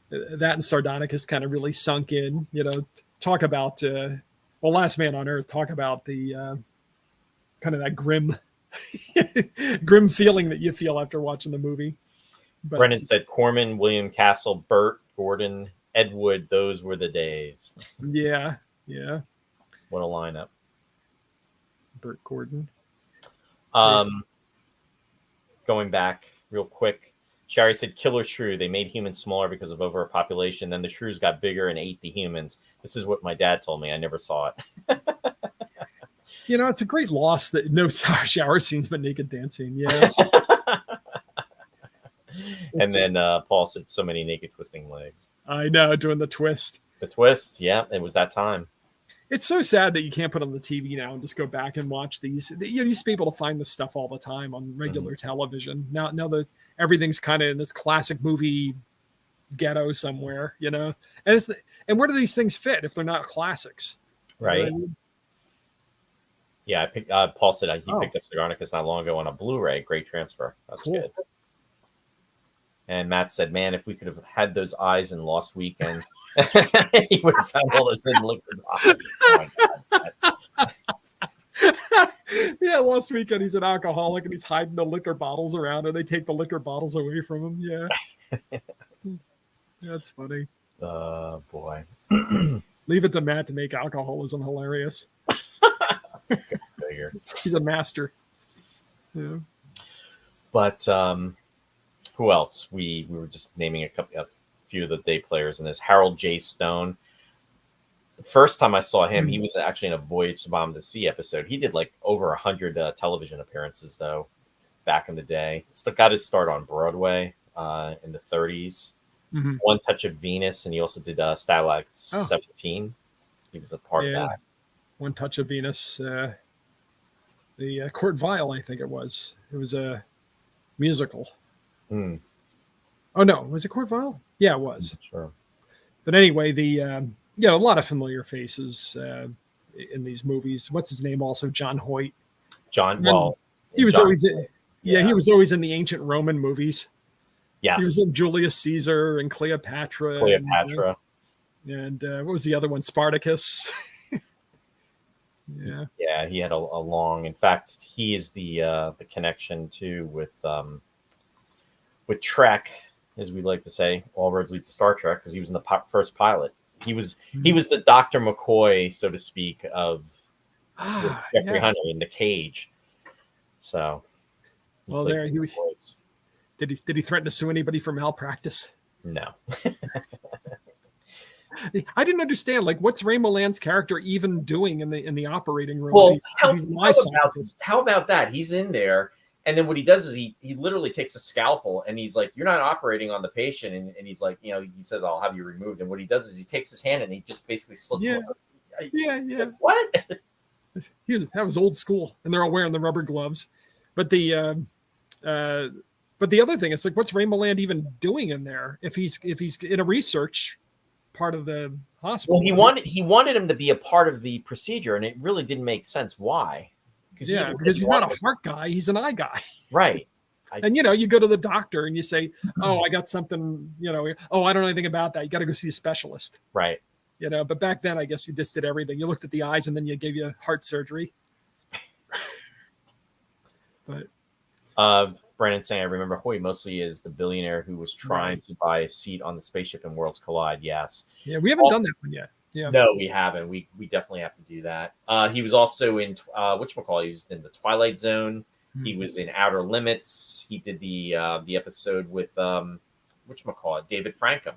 That and Sardonicus kind of really sunk in, talk about Last Man on Earth. Talk about the kind of that grim grim feeling that you feel after watching the movie. But Brennan said Corman, William Castle, Burt, Gordon, Ed Wood. Those were the days. yeah, What a lineup. Burt Gordon. Going back real quick, Sherry said killer shrew. They made humans smaller because of overpopulation. Then the shrews got bigger and ate the humans. This is what my dad told me. I never saw it. It's a great loss that no shower scenes but naked dancing. Yeah. And then Paul said so many naked twisting legs. I know, doing the twist. The twist, yeah, it was that time. It's so sad that you can't put on the TV now and just go back and watch these. You used to be able to find this stuff all the time on regular television. Now that everything's kind of in this classic movie ghetto somewhere, and where do these things fit if they're not classics? Right. You know what I mean? Yeah, I picked. Paul said he picked up Cigarnicus not long ago on a Blu-ray. Great transfer. That's cool. Good. And Matt said, "Man, if we could have had those eyes in Lost Weekend, he would have found all this in liquid bottles." Oh my God. Yeah, Lost Weekend, he's an alcoholic and he's hiding the liquor bottles around, and they take the liquor bottles away from him. Yeah, that's funny. Boy, leave it to Matt to make alcoholism hilarious. Figure. He's a master. Yeah, but who else? We were just naming a few of the day players in this. Harold J. Stone. The first time I saw him, he was actually in a Voyage to Bottom of the Sea episode. He did like over 100 television appearances, though, back in the day. Got his start on Broadway in the 30s. Mm-hmm. One Touch of Venus, and he also did Stalag 17. He was a part of that. One Touch of Venus. The Court Viol, I think it was. It was a musical. Mm. Oh, no. Was it Court Viol? Yeah, it was. Sure. But anyway, a lot of familiar faces in these movies. What's his name also? John Hoyt. He was always he was always in the ancient Roman movies. Yes. He was in Julius Caesar and Cleopatra. And what was the other one? Spartacus. Yeah. Yeah, he had a long. In fact, he is the connection too with Trek, as we like to say. All roads lead to Star Trek, because he was in the first pilot. He was the Dr. McCoy, so to speak, of Jeffrey Hunter in The Cage. So, he was. Did he threaten to sue anybody for malpractice? No. I didn't understand, what's Ray Milland's character even doing in the operating room? Well, how about that? He's in there, and then what he does is he literally takes a scalpel, and he's like, "You're not operating on the patient," and he's like, he says, "I'll have you removed." And what he does is he takes his hand and he just basically slits him. Yeah. What? That was old school, and they're all wearing the rubber gloves. But the other thing is, what's Ray Milland even doing in there if he's in a research part of the hospital? Well, he wanted him to be a part of the procedure, and it really didn't make sense. Why? Because he's not a heart guy; he's an eye guy, right? And you go to the doctor and you say, "Oh, I got something." "Oh, I don't know anything about that. You got to go see a specialist." Right. But back then, I guess you just did everything. You looked at the eyes, and then you gave you heart surgery. But Brandon saying, "I remember Hoyt mostly as the billionaire who was trying to buy a seat on the spaceship in Worlds Collide." Yes. Yeah, we haven't done that one yet. Yeah. No, we haven't. We definitely have to do that. He was also in whatchamacallit? He was in The Twilight Zone. Mm-hmm. He was in Outer Limits. He did the episode with whatchamacallit? David Frankham.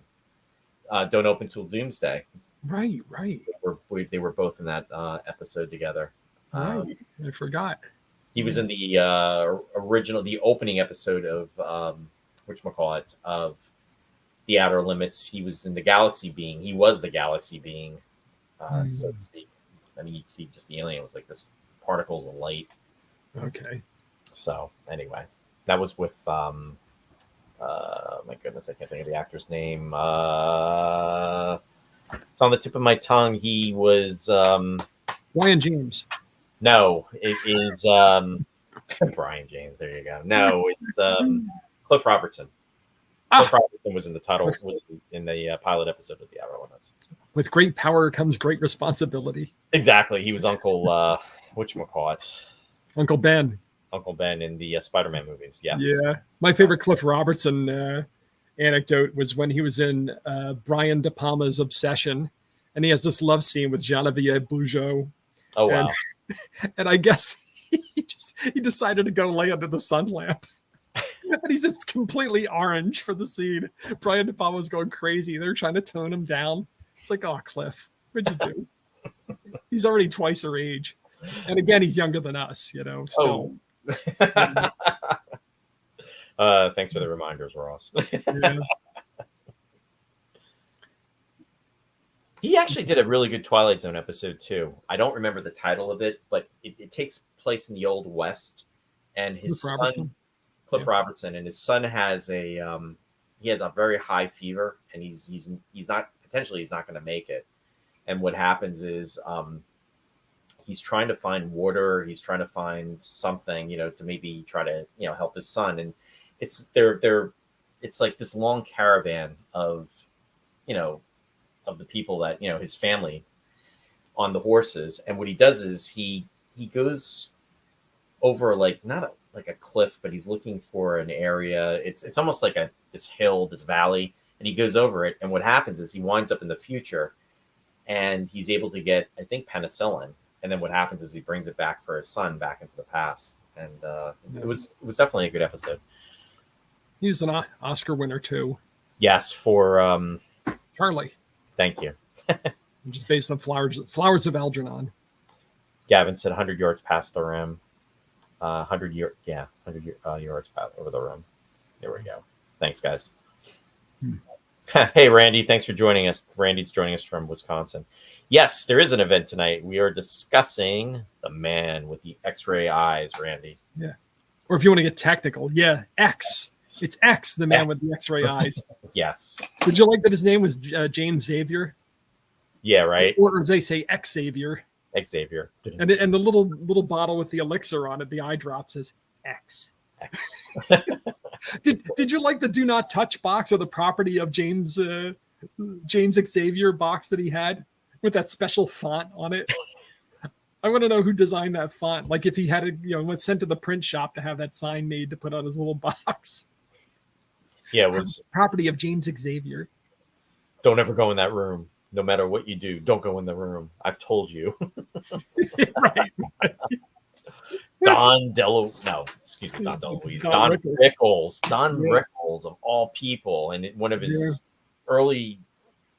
Don't Open Till Doomsday. Right. They were both in that episode together. Right. I forgot. He was in the the opening episode of of The Outer Limits. He was in the Galaxy Being. He was the Galaxy Being, so to speak. I mean, you'd see just the alien was like this particles of light. Okay. So anyway, that was with my goodness, I can't think of the actor's name. It's on the tip of my tongue. He was Brian James. No, it is Brian James. There you go. No, it's Cliff Robertson. Cliff Robertson was in the title, was in the pilot episode of The Outer Limits. With great power comes great responsibility. Exactly. He was Uncle, whatchamacallit? Uncle Ben. Uncle Ben in the Spider-Man movies. Yes. Yeah. My favorite Cliff Robertson anecdote was when he was in Brian De Palma's Obsession, and he has this love scene with Genevieve Bujold. Oh, wow. And I guess he decided to go lay under the sun lamp. And he's just completely orange for the scene. Brian De Palma was going crazy. They're trying to tone him down. It's like, oh, Cliff, what'd you do? He's already twice our age. And again, he's younger than us, still. Oh. Thanks for the reminders, Ross. Yeah. He actually did a really good Twilight Zone episode too. I don't remember the title of it, but it takes place in the Old West, and his son, Cliff Robertson, and his son has a very high fever, and he's not going to make it. And what happens is he's trying to find water, he's trying to find something, to maybe try to help his son, and it's like this long caravan of of the people that his family on the horses, and what he does is he goes over not like a cliff, but he's looking for an area. It's almost like this hill, this valley, and he goes over it, and what happens is he winds up in the future, and he's able to get, I think, penicillin, and then what happens is he brings it back for his son back into the past, and it was definitely a good episode. He was an Oscar winner too. Yes, for Charlie. Thank you. Which is based on Flowers of Algernon. Gavin said 100 yards past the rim. 100 yards over the rim. There we go. Thanks, guys. Hey, Randy, thanks for joining us. Randy's joining us from Wisconsin. Yes, there is an event tonight. We are discussing the man with the X-ray eyes, Randy. Yeah. Or if you want to get technical, X. It's X, the man with the X-ray eyes. Yes. Would you like that his name was James Xavier? Yeah, right. Or as they say, Xavier. Xavier. And the little bottle with the elixir on it, the eye drop says X. Did you like the do not touch box or the property of James Xavier box that he had with that special font on it? I want to know who designed that font. Like if he had it, was sent to the print shop to have that sign made to put on his little box. Yeah, it was property of James Xavier. Don't ever go in that room. No matter what you do, don't go in the room. I've told you. Right. Don Rickles. Don Rickles of all people, and one of his early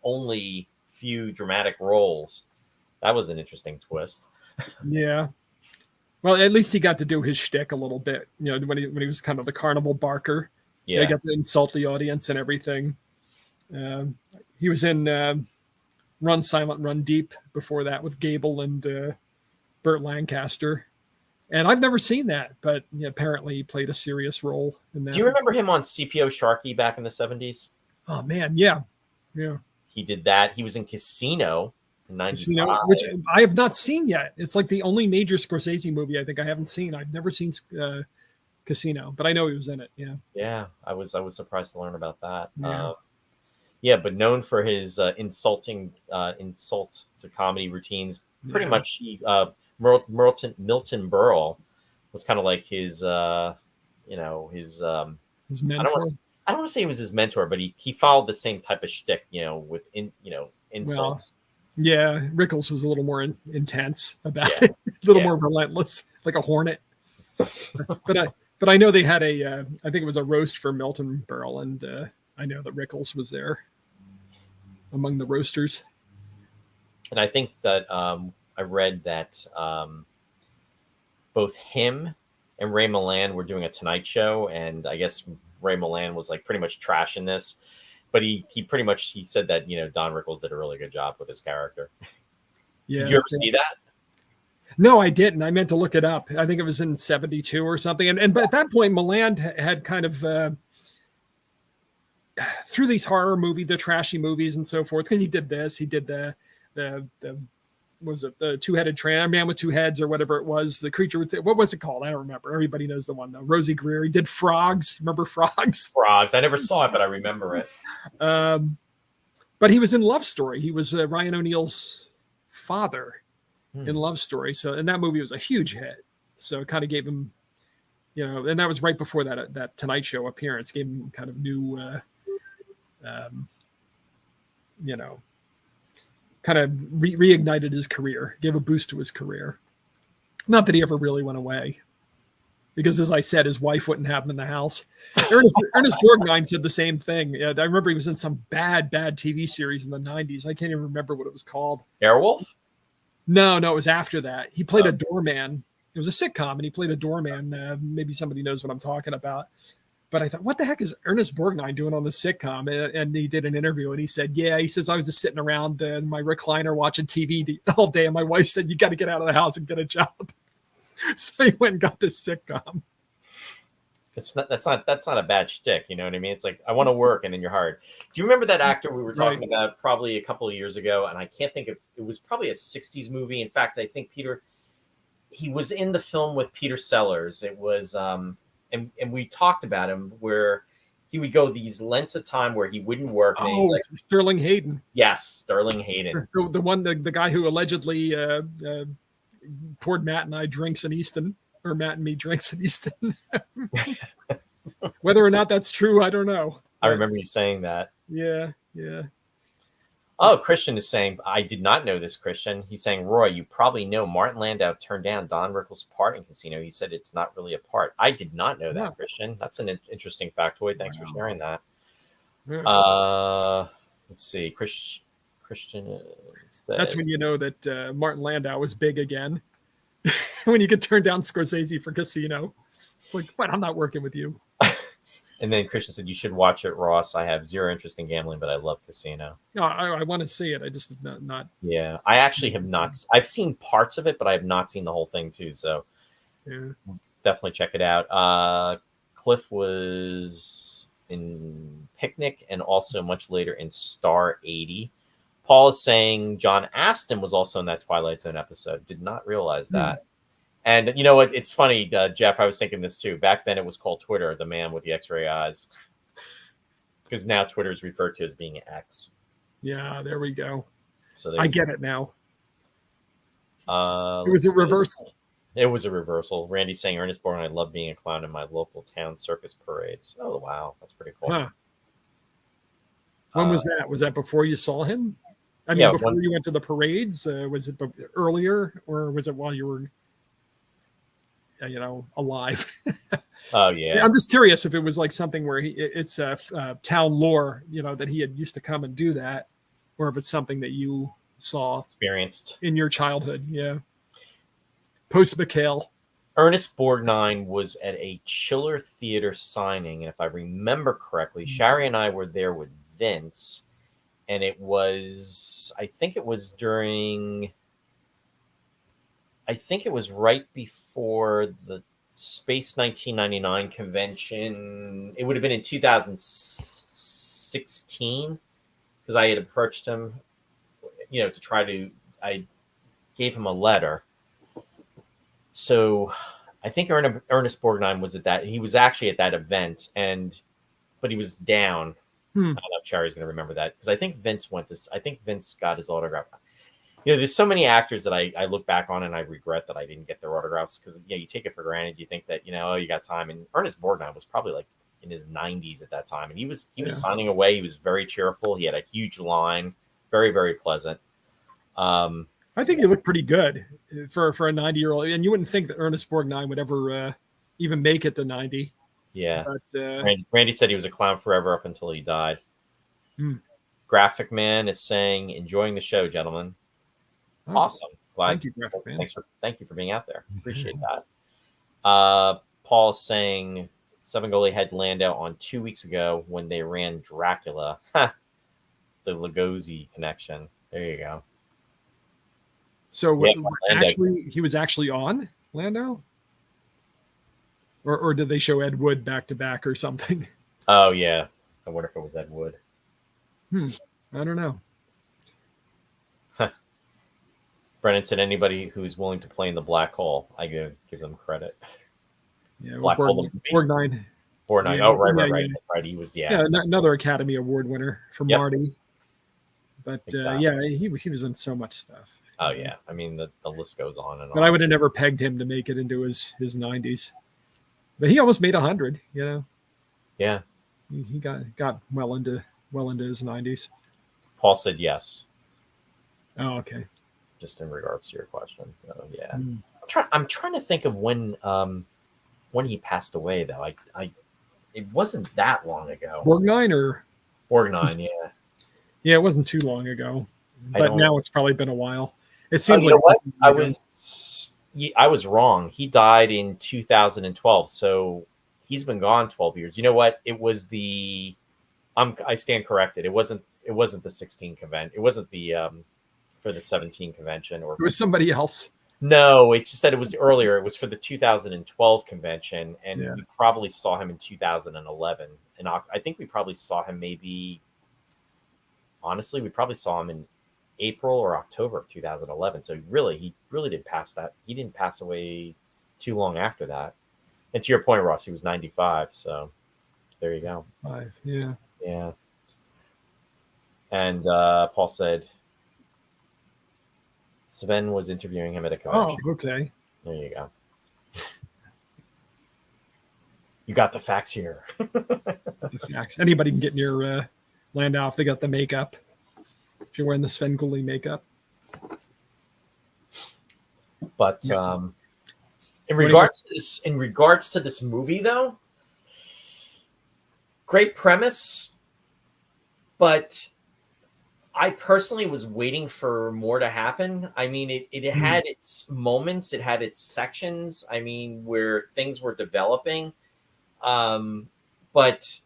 only few dramatic roles. That was an interesting twist. Yeah. Well, at least he got to do his shtick a little bit. When he was kind of the carnival barker. Yeah, he got to insult the audience and everything. He was in Run Silent, Run Deep before that with Gable and Burt Lancaster. And I've never seen that, but apparently he played a serious role in that. Do you remember him on CPO Sharkey back in the 70s? Oh, man, yeah. Yeah. He did that. He was in Casino in 95. Casino, which I have not seen yet. It's like the only major Scorsese movie I think I haven't seen. I've never seen Casino, but I know he was in it. Yeah. Yeah, I was surprised to learn about that. Yeah. But known for his insult to comedy routines. Pretty much, Milton Berle was kind of like his mentor. I don't want to say he was his mentor, but he followed the same type of shtick, with insults. Well, yeah, Rickles was a little more intense about it, a little more relentless, like a hornet. But I know they had I think it was a roast for Milton Berle, and I know that Rickles was there among the roasters. And I think that I read that both him and Ray Milland were doing a Tonight Show, and I guess Ray Milland was like pretty much trashing this, but he said that Don Rickles did a really good job with his character. Yeah. Did you ever see that? No, I didn't. I meant to look it up. I think it was in 72 or something. But at that point, Milland had kind of through these horror movies, the trashy movies and so forth, because he did this, he did the what was it, the two-headed man with two heads or whatever it was, the creature with what was it called? I don't remember. Everybody knows the one though. Rosie Greer. He did Frogs. Remember Frogs? Frogs. I never saw it, but I remember it. But he was in Love Story. He was Ryan O'Neal's father in Love Story. So, and that movie was a huge hit. So it kind of gave him, and that was right before that Tonight Show appearance, gave him kind of new, kind of reignited his career, gave a boost to his career. Not that he ever really went away, because as I said, his wife wouldn't have him in the house. Ernest Borgnine said the same thing. I remember he was in some bad TV series in the 90s. I can't even remember what it was called. Airwolf? No, it was after that. He played a doorman. It was a sitcom, and he played a doorman. Maybe somebody knows what I'm talking about. But I thought, what the heck is Ernest Borgnine doing on this sitcom? And he did an interview, and he said, he says, I was just sitting around in my recliner watching TV all day, and my wife said, you got to get out of the house and get a job. So he went and got this sitcom. That's not a bad shtick, you know what I mean? It's like, I want to work, and then you're hired. Do you remember that actor we were talking about probably a couple of years ago? And I can't think of it. Was probably a 60s movie. In fact, I think he was in the film with Peter Sellers. It was and we talked about him, where he would go these lengths of time where he wouldn't work. And he's like, Sterling Hayden. Yes, Sterling Hayden. The guy who allegedly poured Matt and I drinks in Easton, or Matt and me drinks in Easton. Whether or not that's true, I don't know. I remember you saying that. Yeah. Oh, Christian is saying, I did not know this, Christian. He's saying, Roy, you probably know Martin Landau turned down Don Rickles' part in Casino. He said it's not really a part. I did not know that, Christian. That's an interesting factoid. Thanks for sharing that. Let's see. Christian. That's when you know that Martin Landau was big again. When you could turn down Scorsese for Casino. It's like, what? I'm not working with you. And then Christian said, you should watch it, Ross. I have zero interest in gambling, but I love Casino. No, I want to see it. I just have not. Yeah, I actually have not. I've seen parts of it, but I have not seen the whole thing too. So definitely check it out. Cliff was in Picnic and also much later in Star 80. Paul is saying John Aston was also in that Twilight Zone episode. Did not realize that. And you know what? It's funny, Jeff. I was thinking this too. Back then, it was called Twitter, the man with the X-ray eyes, because now Twitter is referred to as being X. Yeah, there we go. So I get it now. It was a reversal. It was a reversal. Randy's saying, Ernest Borgnine, I love being a clown in my local town circus parades. Oh, wow. That's pretty cool. Huh. When was that? Was that before you saw him? I mean, before you went to the parades? Was it earlier, or was it while you were... alive. Oh yeah. I'm just curious if it was like something where it's town lore, that he had used to come and do that, or if it's something that you saw experienced in your childhood. Yeah. Post McHale. Ernest Borgnine was at a Chiller Theater signing, and if I remember correctly, Shari and I were there with Vince, and I think it was right before the Space 1999 convention. It would have been in 2016, because I had approached him, I gave him a letter. So I think Ernest Borgnine was at that. He was actually at that event, but he was down. I don't know if Shari's going to remember that, because I think Vince got his autograph. There's so many actors that I look back on and I regret that I didn't get their autographs, because you take it for granted. You think that you got time. And Ernest Borgnine was probably like in his 90s at that time, and he was signing away. He was very cheerful. He had a huge line, very, very pleasant. I think he looked pretty good for a 90-year-old, and you wouldn't think that Ernest Borgnine would ever even make it to 90. Yeah, but Randy said he was a clown forever up until he died. Graphic Man is saying, enjoying the show, gentlemen. Awesome. Thank you, Graphic Man. Thank you for being out there. Appreciate that. Paul is saying Seven Goalie had Landau on 2 weeks ago when they ran Dracula. The Lugosi connection. There you go. So he was actually on Landau? Or did they show Ed Wood back to back or something? Oh yeah. I wonder if it was Ed Wood. I don't know. Brennan said anybody who's willing to play in the Black Hole, I give them credit. Yeah, Borgnine. Borgnine. Yeah, oh, right. He was, another Academy Award winner for Marty. But Exactly. yeah, he was in so much stuff. Oh yeah, I mean the list goes on and But I on. would have never pegged him to make it into his 90s. But he almost made 100. You know, Yeah, he got well into his 90s. Paul said yes, Oh, okay. just in regards to your question. Yeah, Mm. I'm trying to think of when he passed away though. I it wasn't that long ago. Borgnine or Borgnine, yeah. yeah, it wasn't too long ago. I But don't. now it's probably been a while. It Oh, seems you like know it what? wasn't long ago. I was wrong. He died in 2012, so he's been gone 12 years. You know what? It was the. I stand corrected. It wasn't. It wasn't the 16 convention. It wasn't the for the 17 convention or It was somebody else. no. It just said it was earlier. It was for the 2012 convention, and Yeah. we probably saw him in 2011. And I think we probably saw him maybe. Honestly, we probably saw him in April or October of 2011. So he really did pass that. He didn't pass away too long after that. And to your point, Ross, he was 95. So there you go. 5. Yeah. Yeah. And Paul said Sven was interviewing him at a Oh, convention. okay. There you go. You got the facts here. The facts. Anybody can get near Landau if they got the makeup. If you're wearing the Sven Gulli makeup. But Yeah. in regards to this movie, though, great premise, but I personally was waiting for more to happen. I mean, it had its moments, it had its sections. I mean, where things were developing, but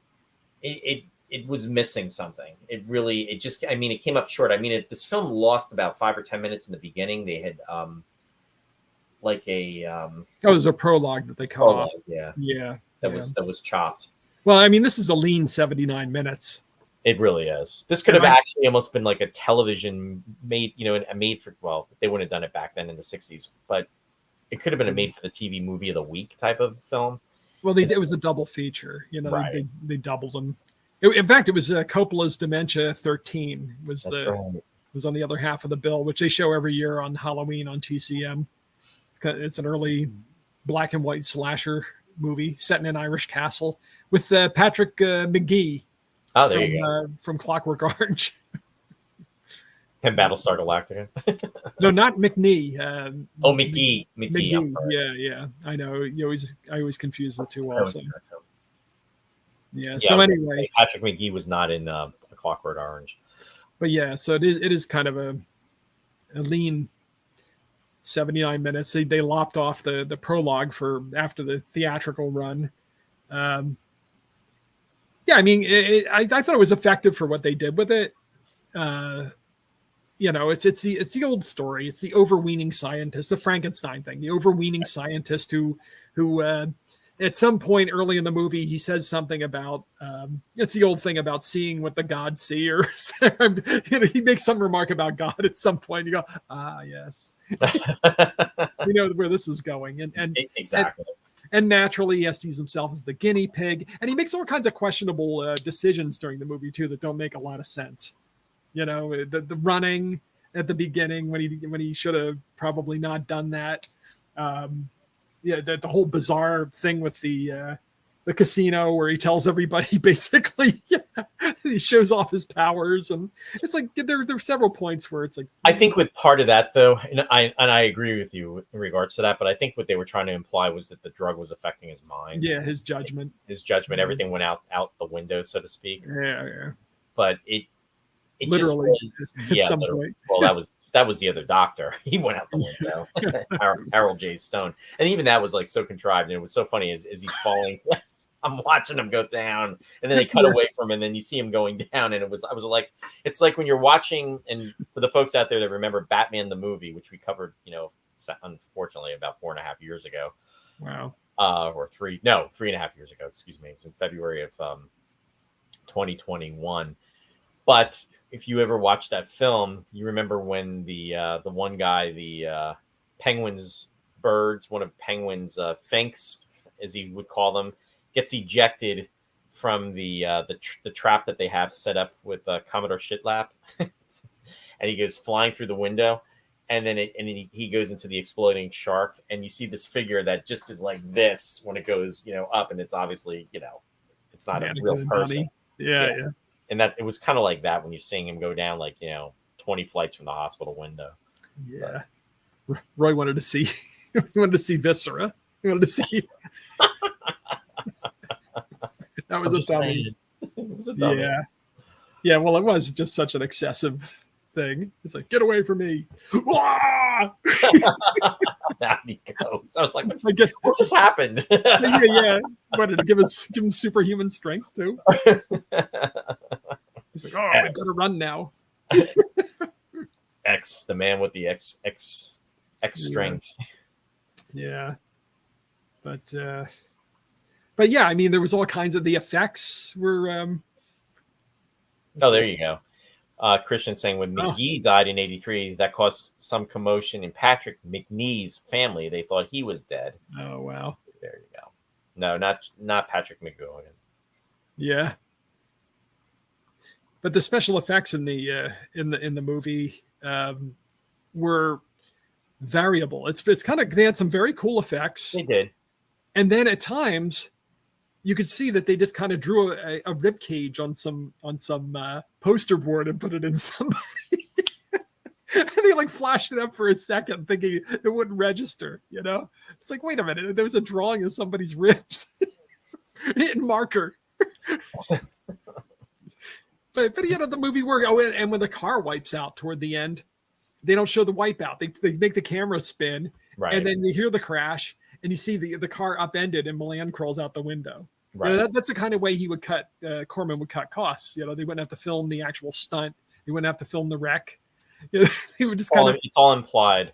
it was missing something. It just. I mean, it came up short. I mean, this film lost about 5 or 10 minutes in the beginning. They had like a Oh, it was a prologue that they cut prologue, off. yeah, Yeah. that yeah. was chopped. Well, I mean, this is a lean 79 minutes. It really is. This could have actually almost been like a television made, a made for. Well, they wouldn't have done it back then in the 60s, but it could have been a made for the TV movie of the week type of film. Well, it was a double feature. You know, Right. they doubled them. In fact, it was Coppola's Dementia 13 was was on the other half of the bill, which they show every year on Halloween on TCM. It's an early black and white slasher movie set in an Irish castle with Patrick McGee Oh, there you go. from Clockwork Orange. And Battlestar Galactica. No, not McNee. Oh, McGee. McGee. Yeah. I know. I always confuse the two also. Yeah. So anyway, Patrick McGee was not in A Clockwork Orange. But yeah, so it is kind of a lean 79 minutes. They lopped off the prologue for after the theatrical run. Yeah, I mean, I thought it was effective for what they did with it. It's the old story. It's the overweening scientist, the Frankenstein thing, the overweening scientist who at some point early in the movie he says something about it's the old thing about seeing what the gods see, or he makes some remark about God at some point. You go, yes, we know where this is going, and exactly. And naturally, he sees himself as the guinea pig, and he makes all kinds of questionable decisions during the movie too that don't make a lot of sense. You know, the running at the beginning when he should have probably not done that. The whole bizarre thing with the casino where he tells everybody basically he shows off his powers, and it's like there are several points where it's like I think with part of that though, and I agree with you in regards to that, but I think what they were trying to imply was that the drug was affecting his mind. Yeah, his judgment, everything went out the window, so to speak. Yeah. But it literally just was, at some point. Well, that was the other doctor. He went out the window. Harold J. Stone. And even that was like so contrived. And it was so funny as he's falling. I'm watching him go down, and then they cut away from him, and then you see him going down. And I was like, it's like when you're watching, and for the folks out there that remember Batman the movie, which we covered, unfortunately about 4.5 years ago. Wow. Or 3.5 years ago, excuse me. It was in February of 2021. But if you ever watched that film, you remember when the one guy, the Penguin's birds, one of Penguin's finks, as he would call them, gets ejected from the trap that they have set up with Commodore Shitlap. and he goes flying through the window, and then he goes into the exploding shark, and you see this figure that just is like this when it goes, up, and it's obviously, it's not a real person. Yeah. And that it was kind of like that when you're seeing him go down, like 20 flights from the hospital window. Yeah. But Roy wanted to see he wanted to see Viscera. He wanted to see that was a dummy. It was a dummy. Yeah, well, it was just such an excessive thing. It's like, get away from me. Now he goes. I was like, what just happened? yeah. Wanted to give him superhuman strength too. He's like, I gotta run now. X, the man with the X strength. Yeah. But yeah, I mean, there was all kinds of the effects were. There you go. Christian saying when McGee died in '83, that caused some commotion in Patrick McNee's family. They thought he was dead. Oh wow! There you go. No, not Patrick McGowan. Yeah, but the special effects in the movie were variable. It's kind of, they had some very cool effects. They did, and then at times you could see that they just kind of drew a rib cage on some poster board and put it in somebody. And they like flashed it up for a second, thinking it wouldn't register. It's like, wait a minute, there was a drawing of somebody's ribs in marker. But the movie worked. Oh, and when the car wipes out toward the end, they don't show the wipeout. They make the camera spin, right, and then you hear the crash, and you see the car upended, and Milland crawls out the window. Right. That's the kind of way he would cut. Corman would cut costs. They wouldn't have to film the actual stunt. They wouldn't have to film the wreck. He would just it's all implied.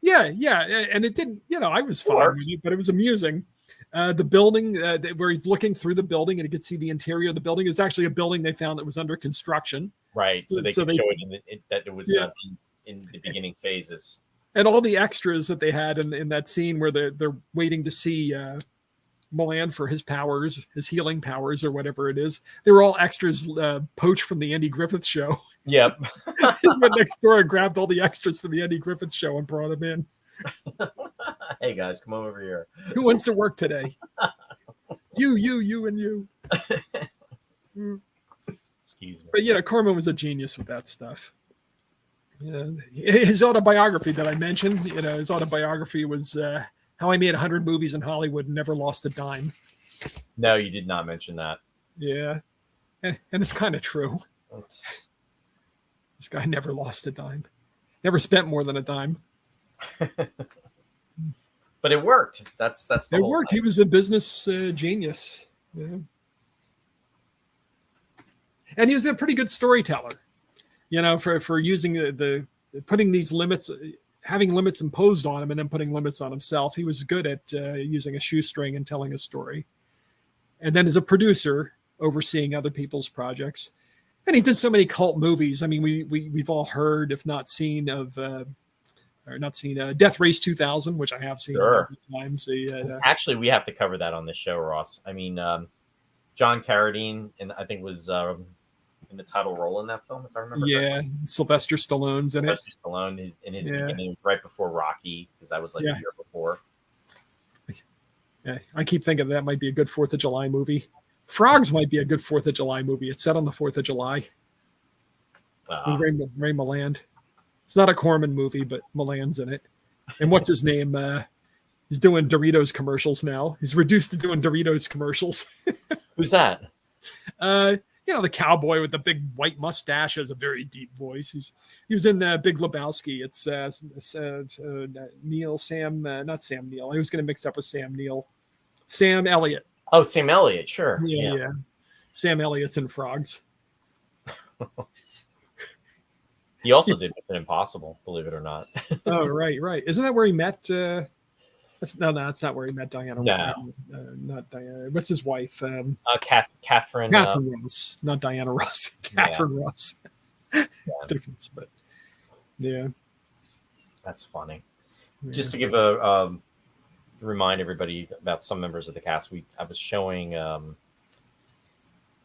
Yeah, and it didn't. I was fine with it, but it was amusing. The building where he's looking through the building and he could see the interior of the building is actually a building they found that was under construction. Right, so they could show it that it was in the beginning phases. And all the extras that they had in that scene where they're waiting to see Milland for his powers, his healing powers, or whatever it is. They were all extras poached from the Andy Griffith Show. Yep. He went next door and grabbed all the extras from the Andy Griffith Show and brought them in. Hey guys, come over here. Who wants to work today? You, and you. Excuse me. But Corman was a genius with that stuff. His autobiography that I mentioned, his autobiography was How I Made 100 Movies in Hollywood and Never Lost a Dime. No, you did not mention that. Yeah. And it's kind of true. This guy never lost a dime. Never spent more than a dime. But it worked. That's the it worked. Thing. He was a business genius. Yeah. And he was a pretty good storyteller. For using the putting these limits, having limits imposed on him and then putting limits on himself. He was good at using a shoestring and telling a story. And then as a producer, overseeing other people's projects. And he did so many cult movies. I mean, we've all heard, if not seen, of Death Race 2000, which I have seen sure. times. Actually, we have to cover that on this show, Ross. I mean, John Carradine, and I think was in the title role in that film, if I remember. Yeah, correctly. Sylvester Stallone's in it. Sylvester Stallone in his beginning, right before Rocky, because that was like a year before. Yeah, I keep thinking that might be a good 4th of July movie. Frogs might be a good 4th of July movie. It's set on the 4th of July. With Ray Milland. It's not a Corman movie, but Milland's in it. And what's his name? He's doing Doritos commercials now. He's reduced to doing Doritos commercials. Who's that? The cowboy with the big white mustache has a very deep voice. He was in Big Lebowski. It's not Sam Neill. I was going to mix up with Sam Neill. Sam Elliott. Oh, Sam Elliott, sure. Yeah. Sam Elliott's in Frogs. He also did Mission Impossible, believe it or not. Oh, right. Isn't that where he met? That's not where he met Diana. No, not Diana. What's his wife? Catherine. Catherine Ross, not Diana Ross. Catherine Ross. Difference, but yeah, that's funny. Yeah. Just to give a remind everybody about some members of the cast. I was showing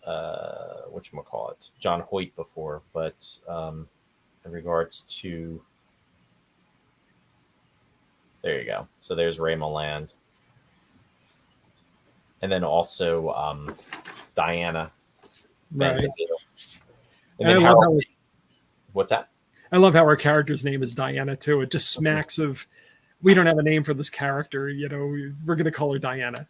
whatchamacallit, John Hoyt before, but in regards to. There you go. So there's Ray Milland. And then also Diana. Right. And I then love Harold. What's that? I love how our character's name is Diana too. It just smacks of we don't have a name for this character. You know, we're going to call her Diana.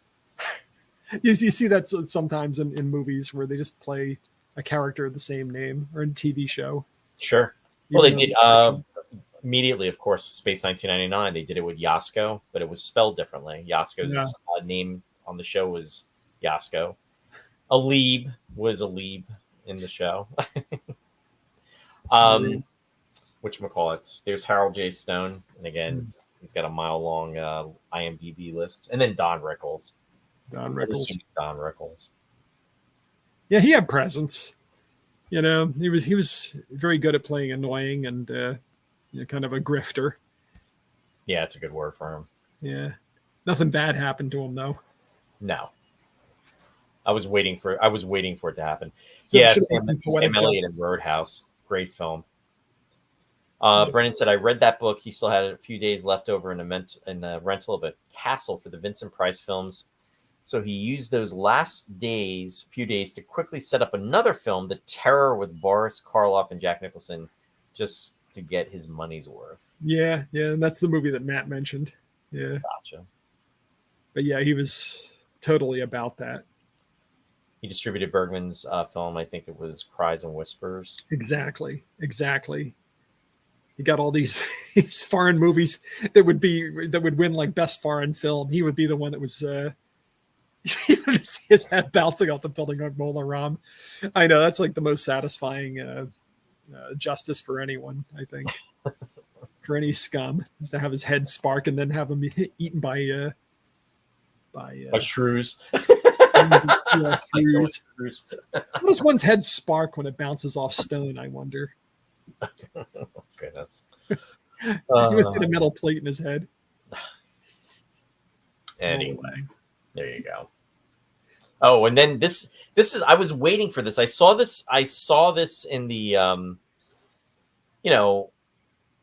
You see that sometimes in movies where they just play a character of the same name, or in a TV show. Sure. Well, they did immediately, of course, Space 1999. They did it with Yasko, but it was spelled differently. Yasko's name on the show was Yasko. Alib was Alib in the show. Whatchamacallit? There's Harold J. Stone, and again, he's got a mile-long IMDb list. And then Don Rickles. Don Rickles. Yeah, he had presence. You know, he was very good at playing annoying and kind of a grifter. Yeah, it's a good word for him. Yeah, nothing bad happened to him though. No, I was waiting for it to happen. So yeah, Sam Elliott in Roadhouse, great film. Brennan said, I read that book. He still had a few days left over in the rental of a castle for the Vincent Price films. So he used those few days to quickly set up another film, The Terror, with Boris Karloff and Jack Nicholson, just to get his money's worth. Yeah, and that's the movie that Matt mentioned. Yeah. Gotcha. But yeah, he was totally about that. He distributed Bergman's film. I think it was Cries and Whispers. Exactly. He got all these foreign movies that would win like best foreign film. He would be the one that was you would see his head bouncing off the building like Mola Ram. I know that's like the most satisfying justice for anyone, I think. For any scum is to have his head spark and then have him eaten by shrews. Shrews. What does one's head spark when it bounces off stone, I wonder? Goodness. He must get a metal plate in his head. Anyway, there you go. Oh, and then this is, I was waiting for this. I saw this in the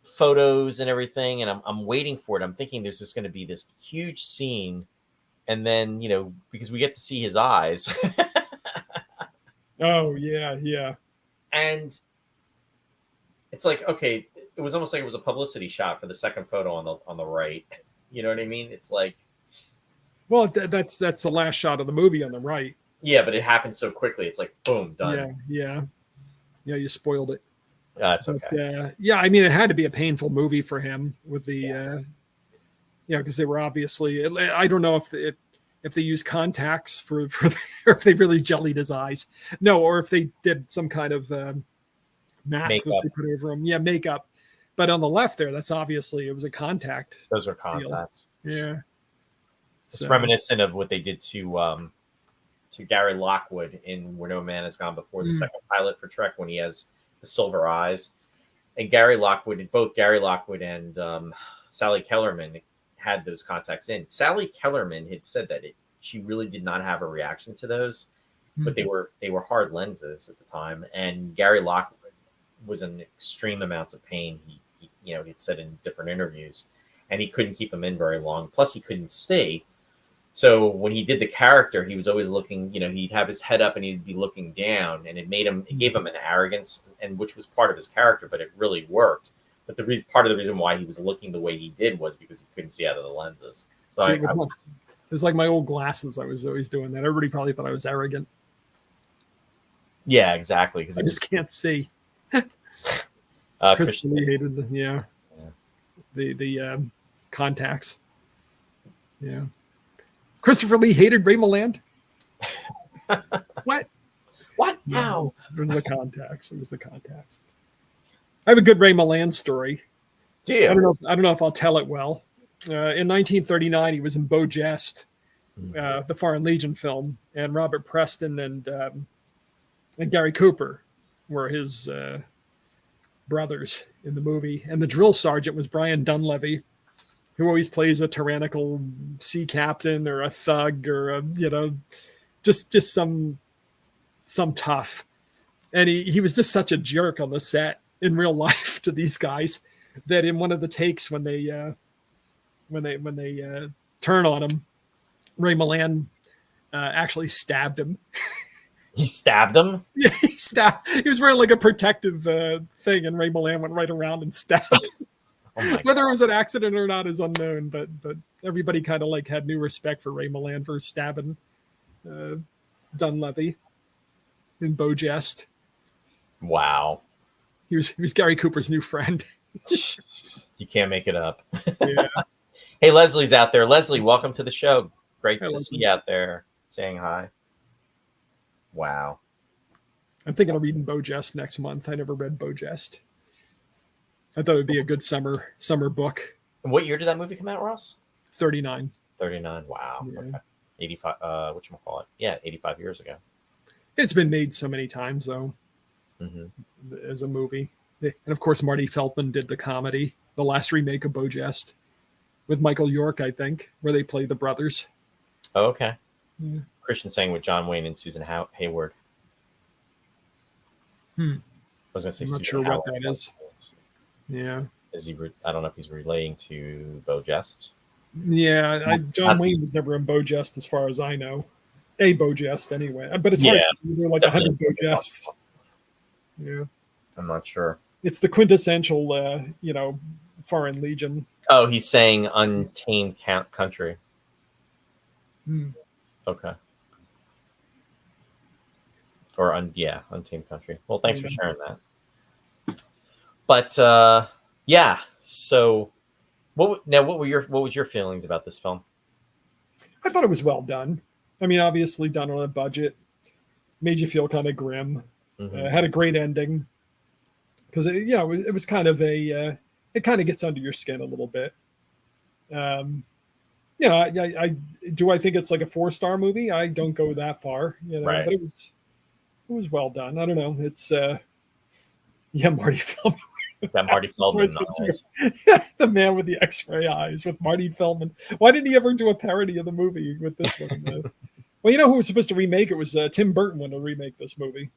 photos and everything, and I'm waiting for it. I'm thinking there's just going to be this huge scene, and then because we get to see his eyes. Oh yeah. And it's like, okay, it was almost like it was a publicity shot for the second photo on the right. You know what I mean? It's like, well, that's the last shot of the movie on the right. Yeah, but it happened so quickly. It's like, boom, done. Yeah. You spoiled it. That's okay. Yeah, I mean, it had to be a painful movie for him with the, because they were obviously. I don't know if they used contacts for or if they really jellied his eyes. No, or if they did some kind of mask that they put over him. Yeah, makeup. But on the left there, that's obviously it was a contact. Those are contacts. Deal. Yeah. It's reminiscent of what they did to Gary Lockwood in Where No Man Has Gone Before, the second pilot for Trek, when he has the silver eyes. And both Gary Lockwood and Sally Kellerman had those contacts in. Sally Kellerman had said that she really did not have a reaction to those, but they were hard lenses at the time. And Gary Lockwood was in extreme amounts of pain. He'd said in different interviews, and he couldn't keep them in very long. Plus, he couldn't see. So when he did the character, he was always looking. He'd have his head up and he'd be looking down, and it gave him an arrogance, and which was part of his character, but it really worked. But part of the reason why he was looking the way he did was because he couldn't see out of the lenses. So it was like my old glasses. I was always doing that. Everybody probably thought I was arrogant. Yeah, exactly. Because I just can't see. Christopher Lee hated the contacts. Yeah. Christopher Lee hated Ray Milland. What? How? It was the contacts. I have a good Ray Milland story. Do you? I don't know if I'll tell it well. In 1939, he was in Beau Geste, the Foreign Legion film, and Robert Preston and Gary Cooper were his brothers in the movie. And the drill sergeant was Brian Dunleavy, who always plays a tyrannical sea captain or a thug or just some tough. And he was just such a jerk on the set. in real life to these guys that in one of the takes when they turn on him, Ray Milland actually stabbed him. He stabbed him? Yeah, he stabbed. He was wearing like a protective thing, and Ray Milland went right around and stabbed. Oh Whether it was an accident or not is unknown, but everybody kind of like had new respect for Ray Milland for stabbing Dunleavy in Beau Jest. Wow. He was Gary Cooper's new friend. You can't make it up. Yeah. Hey, Leslie's out there. Leslie, welcome to the show. Great Hi, to Leslie. see you out there saying hi. Wow. I'm thinking of reading Beau Jest next month. I never read Beau Jest. I thought it would be a good summer book. And what year did that movie come out, Ross? 39. 39. Wow. Yeah. Okay. 85. Whatchamacallit? Yeah, 85 years ago. It's been made so many times though, as a movie. And of course, Marty Feldman did the comedy, the last remake of Beau Jest, with Michael York, I think, where they play the brothers. Oh, okay. Yeah. Christian sang with John Wayne and Susan Hayward. I was going to say I'm not Susan sure Howard. what that is. Yeah. Is he? I don't know if he's relating to Beau Jest. Yeah. John Wayne was never in Beau Jest, as far as I know. A Beau Jest, anyway. But it's hard. There are like 100 Beau Jests. Yeah. I'm not sure. It's the quintessential, Foreign Legion. Oh, he's saying Untamed Country. Okay. Or Untamed Country. Well, thanks for sharing that. But yeah, so what was your feelings about this film? I thought it was well done. I mean, obviously done on a budget. Made you feel kind of grim. Had a great ending because it was kind of it kind of gets under your skin a little bit. I think it's like a 4-star movie. I don't go that far, right. But it was well done. I don't know. It's Marty Feldman. That Marty Feldman. The man with the X-ray eyes with Marty Feldman. Why didn't he ever do a parody of the movie with this one? Well, you know who was supposed to remake it was Tim Burton wanted to remake this movie.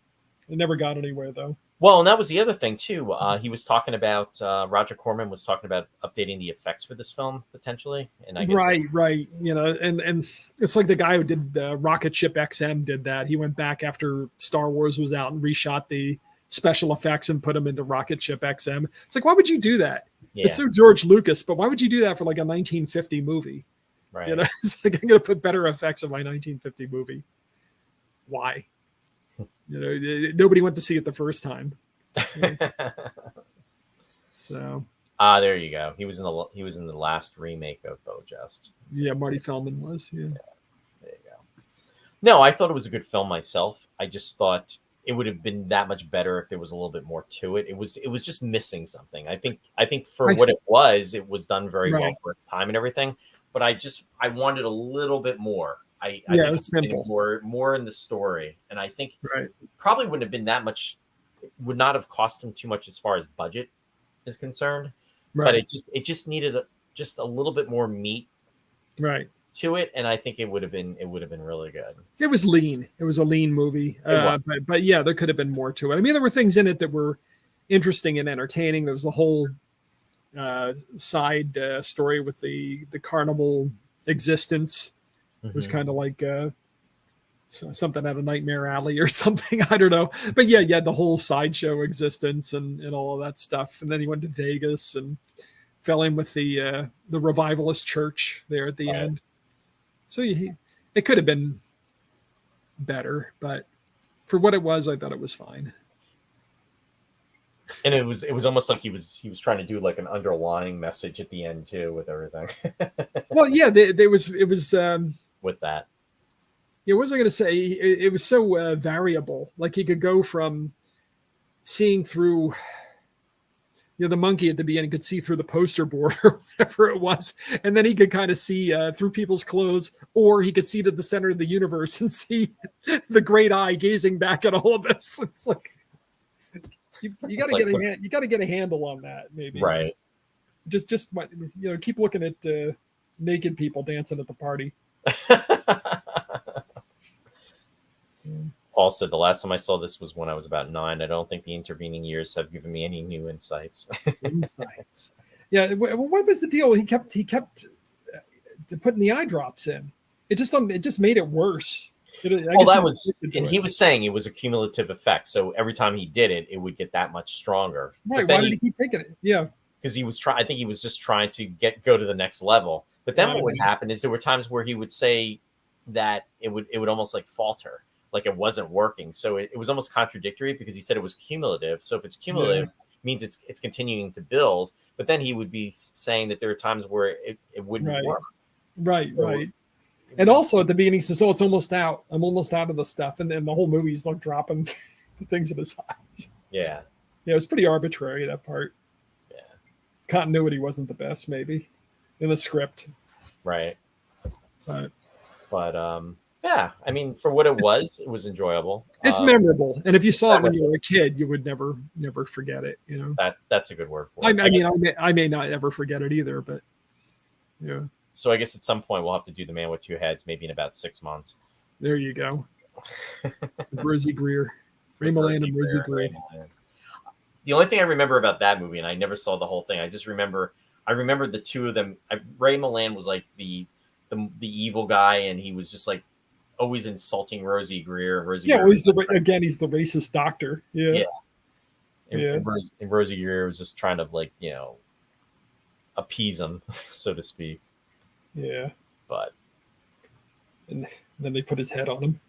It never got anywhere though. Well, and that was the other thing too. He was talking about Roger Corman was talking about updating the effects for this film potentially, and I guess right. And it's like the guy who did Rocket Ship XM did that. He went back after Star Wars was out and reshot the special effects and put them into Rocket Ship XM. It's like, why would you do that? Yeah. It's so George Lucas, but why would you do that for like a 1950 movie? Right. It's like I'm going to put better effects in my 1950 movie. Why? Nobody went to see it the first time. So. There you go. He was in the last remake of Beau Jest. Yeah, Marty Feldman was. Yeah. There you go. No, I thought it was a good film myself. I just thought it would have been that much better if there was a little bit more to it. It was just missing something. I think for what it was done very well for its time and everything. But I wanted a little bit more. I think it was simple. More in the story, and I think it probably wouldn't have been that much. It would not have cost him too much as far as budget is concerned. But it just needed just a little bit more meat, to it, and I think it would have been really good. It was lean. It was a lean movie, but yeah, there could have been more to it. I mean, there were things in it that were interesting and entertaining. There was a whole side story with the carnival existence. It was kind of like something out of Nightmare Alley or something. I don't know. But yeah, the whole sideshow existence and all of that stuff. And then he went to Vegas and fell in with the revivalist church there at the end. So it could have been better, but for what it was, I thought it was fine. And it was almost like he was trying to do like an underlying message at the end too with everything. Well, yeah, it was with that. Yeah, what was I going to say? It was so variable. Like he could go from seeing through, the monkey at the beginning could see through the poster board or whatever it was, and then he could kind of see through people's clothes, or he could see to the center of the universe and see the great eye gazing back at all of us. It's like you got to get a handle on that, maybe. Right. Just keep looking at naked people dancing at the party. Paul said, the last time I saw this was when I was about 9. I don't think the intervening years have given me any new insights. Insights. Yeah. What was the deal? He kept putting the eye drops in. It just made it worse. He was saying it was a cumulative effect. So every time he did it, it would get that much stronger. Right. Why did he keep taking it? Yeah. Because I think he was just trying to go to the next level. But then what would happen is there were times where he would say that it would almost like falter, like it wasn't working. So it was almost contradictory because he said it was cumulative. So if it's cumulative, it means it's continuing to build. But then he would be saying that there are times where it wouldn't work. Right, right. And also at the beginning, he says, "Oh, it's almost out. I'm almost out of the stuff." And then the whole movie's like dropping the things in his eyes. Yeah. Yeah, it was pretty arbitrary, that part. Yeah. Continuity wasn't the best, maybe, in the script. Right. But yeah, I mean, for what it was enjoyable. It's memorable. And if you saw it when you were a kid, you would never forget it. You know, that's a good word for it. I may not ever forget it either, but yeah. So I guess at some point we'll have to do The Man with Two Heads, maybe in about 6 months. There you go. Rosie Greer. Ray Milland and Rosie Greer. The only thing I remember about that movie, and I never saw the whole thing, I remember the two of them. Ray Milland was like the evil guy, and he was just like always insulting Rosie Greer. He's the racist doctor. Yeah. And Rosie Greer was just trying to appease him, so to speak. Yeah. But and then they put his head on him.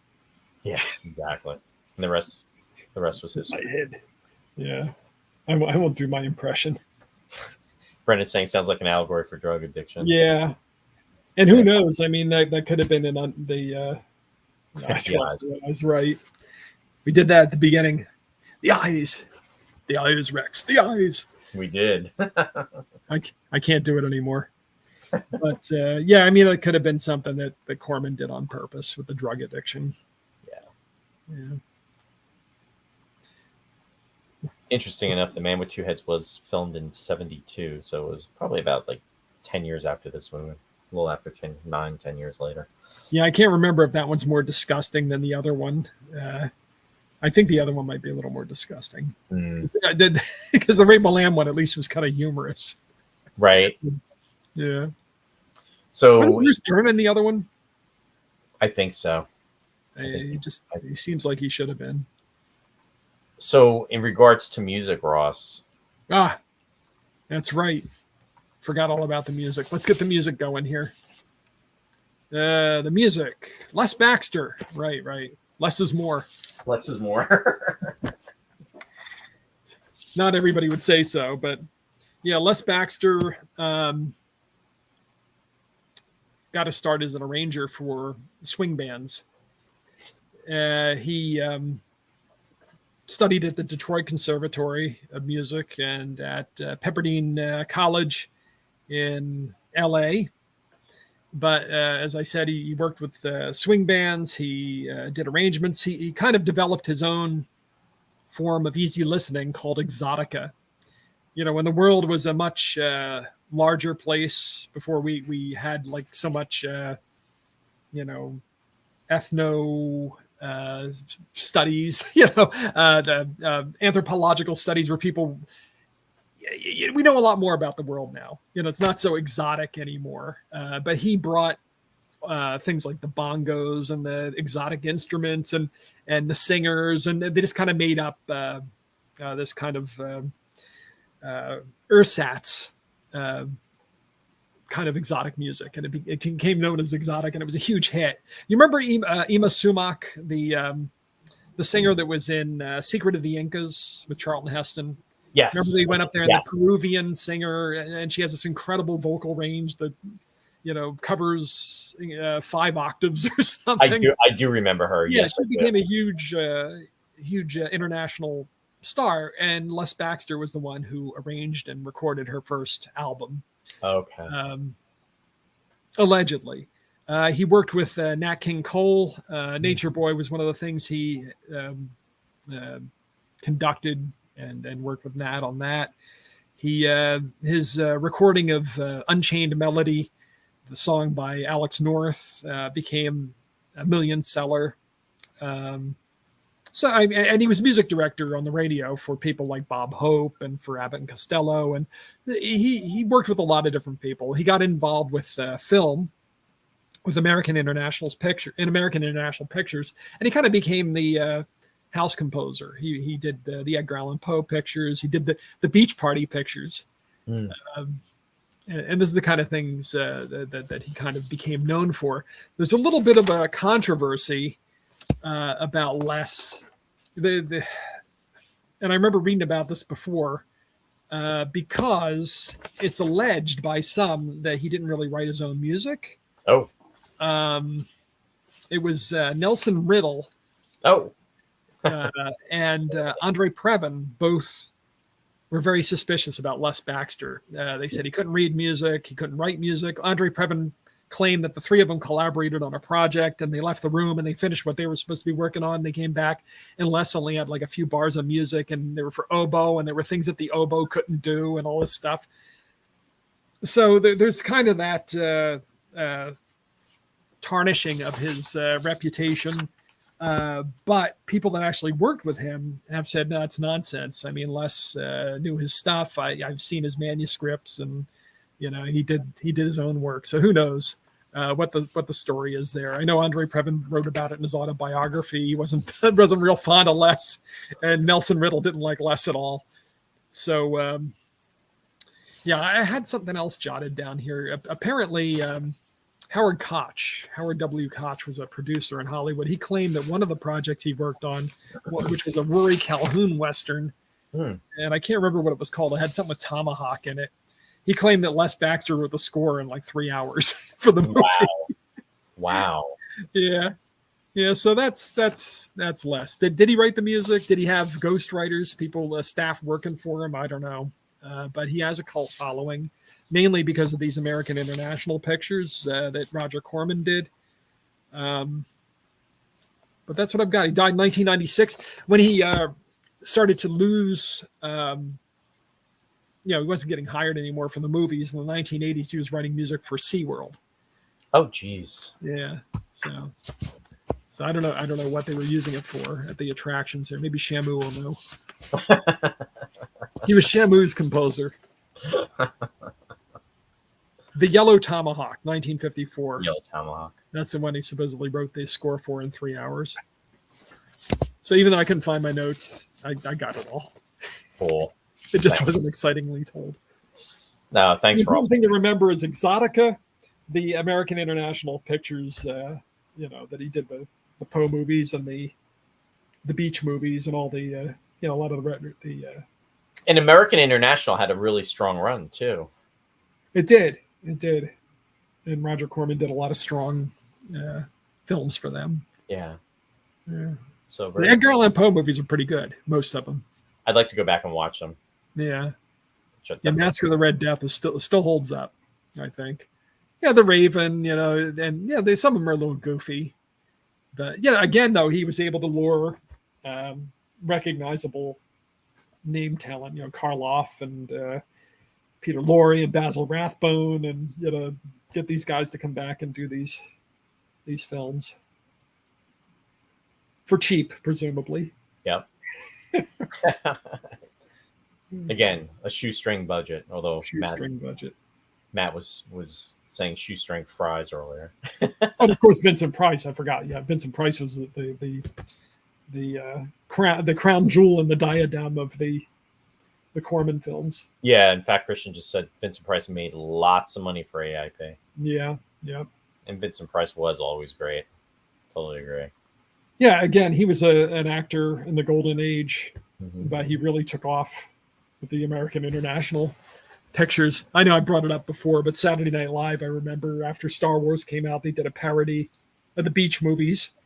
Yeah, exactly. And the rest was history. My head. Yeah. I won't do my impression. Brendan's saying sounds like an allegory for drug addiction. Yeah. And who knows? I mean, that could have been I was right. We did that at the beginning. The eyes, Rex. The eyes. We did. I can't do it anymore. But yeah, I mean, it could have been something that Corman did on purpose with the drug addiction. Yeah. Interesting enough, The Man with Two Heads was filmed in 1972, so it was probably about 10 years after this movie. A little after 10 years later. Yeah, I can't remember if that one's more disgusting than the other one. I think the other one might be a little more disgusting. Because the Ray Milland one at least was kind of humorous. Right. Yeah. So was Bruce Dern in the other one? I think so. He seems like he should have been. So in regards to music, Ross. That's right. Forgot all about the music. Let's get the music going here. The music. Les Baxter. Right. Less is more. Less is more. Not everybody would say so, but yeah, Les Baxter got to start as an arranger for swing bands. He studied at the Detroit Conservatory of Music and at Pepperdine College in LA. But as I said, he worked with swing bands. He did arrangements. He kind of developed his own form of easy listening called exotica. You know, when the world was a much larger place before we had so much, ethno studies, the anthropological studies where people, we know a lot more about the world now. It's not so exotic anymore. But he brought things like the bongos and the exotic instruments and the singers, and they just kind of made up this kind of ersatz kind of exotic music, and it became known as exotic, and it was a huge hit. You remember Ima Sumac, the singer that was in Secret of the Incas with Charlton Heston? Yes. Remember they went up there and the Peruvian singer, and she has this incredible vocal range that covers 5 octaves or something. I do remember her. Yeah, yes, she became a huge international star, and Les Baxter was the one who arranged and recorded her first album. Okay. Allegedly. He worked with Nat King Cole. Nature Boy was one of the things he conducted and worked with Nat on that. His recording of Unchained Melody, the song by Alex North, became a million seller. So and he was music director on the radio for people like Bob Hope and for Abbott and Costello, and he worked with a lot of different people. He got involved with film with American International Pictures, and he kind of became the house composer. He did the Edgar Allan Poe pictures. He did the Beach Party pictures. Mm. And this is the kind of things that he kind of became known for. There's a little bit of a controversy about Les. And I remember reading about this before because it's alleged by some that he didn't really write his own music. Oh. It was Nelson Riddle. Oh. And Andre Previn both were very suspicious about Les Baxter. They said he couldn't read music, he couldn't write music. Andre Previn claimed that the three of them collaborated on a project and they left the room and they finished what they were supposed to be working on. They came back and Les only had like a few bars of music and they were for oboe and there were things that the oboe couldn't do and all this stuff. So there's kind of that tarnishing of his reputation. But people that actually worked with him have said, no, it's nonsense. I mean, Les knew his stuff. I've seen his manuscripts and, he did his own work. So who knows what the story is there. I know Andre Previn wrote about it in his autobiography. He wasn't real fond of Les, and Nelson Riddle didn't like Les at all. So, I had something else jotted down here. Apparently, Howard W. Koch was a producer in Hollywood. He claimed that one of the projects he worked on, which was a Rory Calhoun Western, and I can't remember what it was called. It had something with Tomahawk in it. He claimed that Les Baxter wrote the score in like 3 hours for the movie. Wow. Yeah. So that's Les. Did he write the music? Did he have ghostwriters, people, staff working for him? I don't know. But he has a cult following, mainly because of these American International pictures that Roger Corman did. But that's what I've got. He died in 1996 when he started to lose. He wasn't getting hired anymore for the movies. In the 1980s, he was writing music for SeaWorld. Oh, geez. Yeah. So I don't know. I don't know what they were using it for at the attractions there. Maybe Shamu will know. He was Shamu's composer. The Yellow Tomahawk, 1954. Yellow Tomahawk. That's the one he supposedly wrote the score for in 3 hours. So even though I couldn't find my notes, I got it all. Cool. It just wasn't excitingly told. No, thanks for all. The thing to remember is Exotica, the American International Pictures, that he did the Poe movies and the beach movies and all the, a lot of the. And American International had a really strong run too. It did. And Roger Corman did a lot of strong films for them. Yeah. So the Edgar Allan Poe movies are pretty good, most of them. I'd like to go back and watch them. Yeah. Mask of the Red Death is still holds up, I think. Yeah, The Raven, and some of them are a little goofy. But again though, he was able to lure recognizable name talent, Karloff and Peter Lorre and Basil Rathbone, and get these guys to come back and do these films for cheap, presumably. Yep. Again, a shoestring budget. Although Matt was saying shoestring fries earlier. And of course, Vincent Price. I forgot. Yeah, Vincent Price was the crown jewel and the diadem of the Corman films. Yeah, in fact, Christian just said Vincent Price made lots of money for AIP. Yeah. And Vincent Price was always great. Totally agree. Yeah, again, he was an actor in the golden age, but he really took off with the American International Pictures. I know I brought it up before, but Saturday Night Live, I remember after Star Wars came out, they did a parody of the beach movies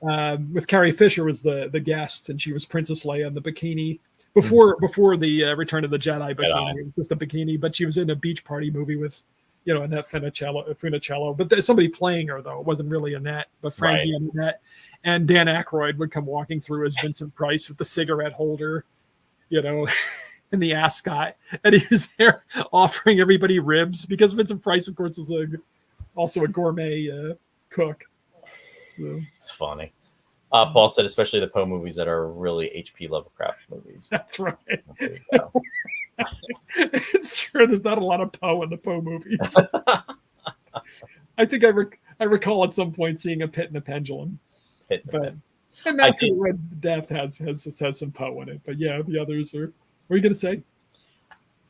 with Carrie Fisher was the guest, and she was Princess Leia in the bikini. Before the Return of the Jedi bikini, it was just a bikini, but she was in a beach party movie with, Annette Funicello. But there's somebody playing her, though. It wasn't really Annette, but Frankie and Annette. And Dan Aykroyd would come walking through as Vincent Price with the cigarette holder, and the ascot. And he was there offering everybody ribs because Vincent Price, of course, is also a gourmet cook. So. It's funny. Paul said, especially the Poe movies that are really H.P. Lovecraft movies. That's right. There you go. It's true. There's not a lot of Poe in the Poe movies. I think I recall at some point seeing a Pit and a Pendulum, but and Mask of the Red Death has some Poe in it. But yeah, the others are. What are you going to say?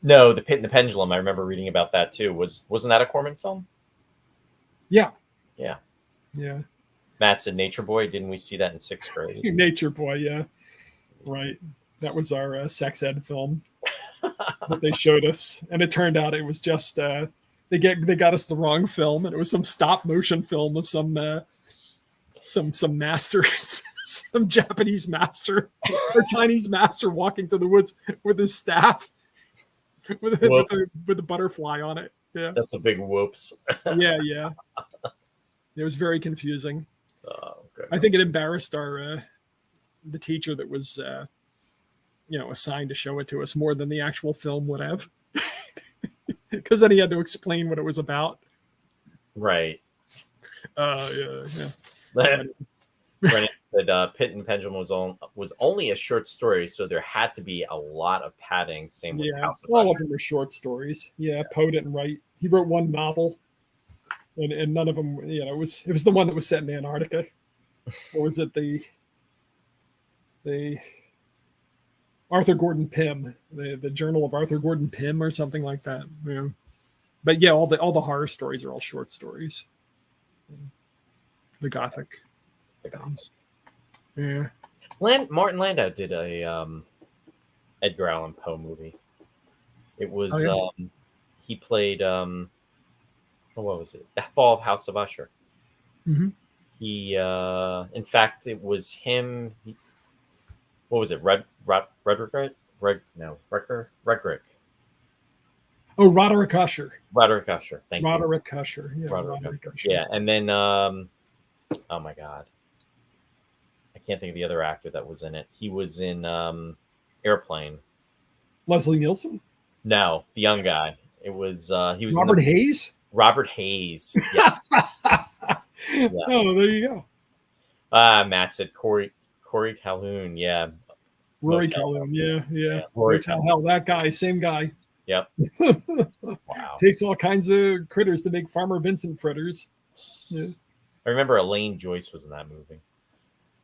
No, the Pit and the Pendulum. I remember reading about that too. Wasn't that a Corman film? Yeah. Yeah. Yeah. Matt said Nature Boy. Didn't we see that in 6th grade? Nature Boy, yeah. Right. That was our sex ed film that they showed us. And it turned out it was just they got us the wrong film, and it was some stop motion film of some master some Japanese master or Chinese master walking through the woods with his staff with a butterfly on it. Yeah. That's a big whoops. Yeah. It was very confusing. Oh, I think it embarrassed the teacher that was assigned to show it to us more than the actual film would have, because then he had to explain what it was about. Right. Yeah. Brennan said Pit and Pendulum was only a short story, so there had to be a lot of padding. Same with House of all of them are short stories. Yeah, Poe didn't write. He wrote one novel, and none of them. It was the one that was set in Antarctica. Or was it the Arthur Gordon Pym, the Journal of Arthur Gordon Pym, or something like that? Yeah. But yeah, all the horror stories are all short stories. The Gothic. Yeah. Martin Landau did a Edgar Allan Poe movie. It was he played what was it? The Fall of House of Usher. Mm-hmm. He in fact it was him. What was it? Redrick? Oh, Roderick Usher. Roderick Usher. Thank you. Roderick Usher. Yeah, Roderick Usher. Yeah, and then oh my God, I can't think of the other actor that was in it. He was in Airplane. Leslie Nielsen? No, the young guy. It was he was Robert Hayes. Robert Hayes. Yes. Yes. Oh, there you go. Matt said Corey Calhoun. Yeah. Rory Calhoun. Yeah. Motel Hell. That guy. Same guy. Yep. Wow. Takes all kinds of critters to make Farmer Vincent fritters. Yeah. I remember Elaine Joyce was in that movie.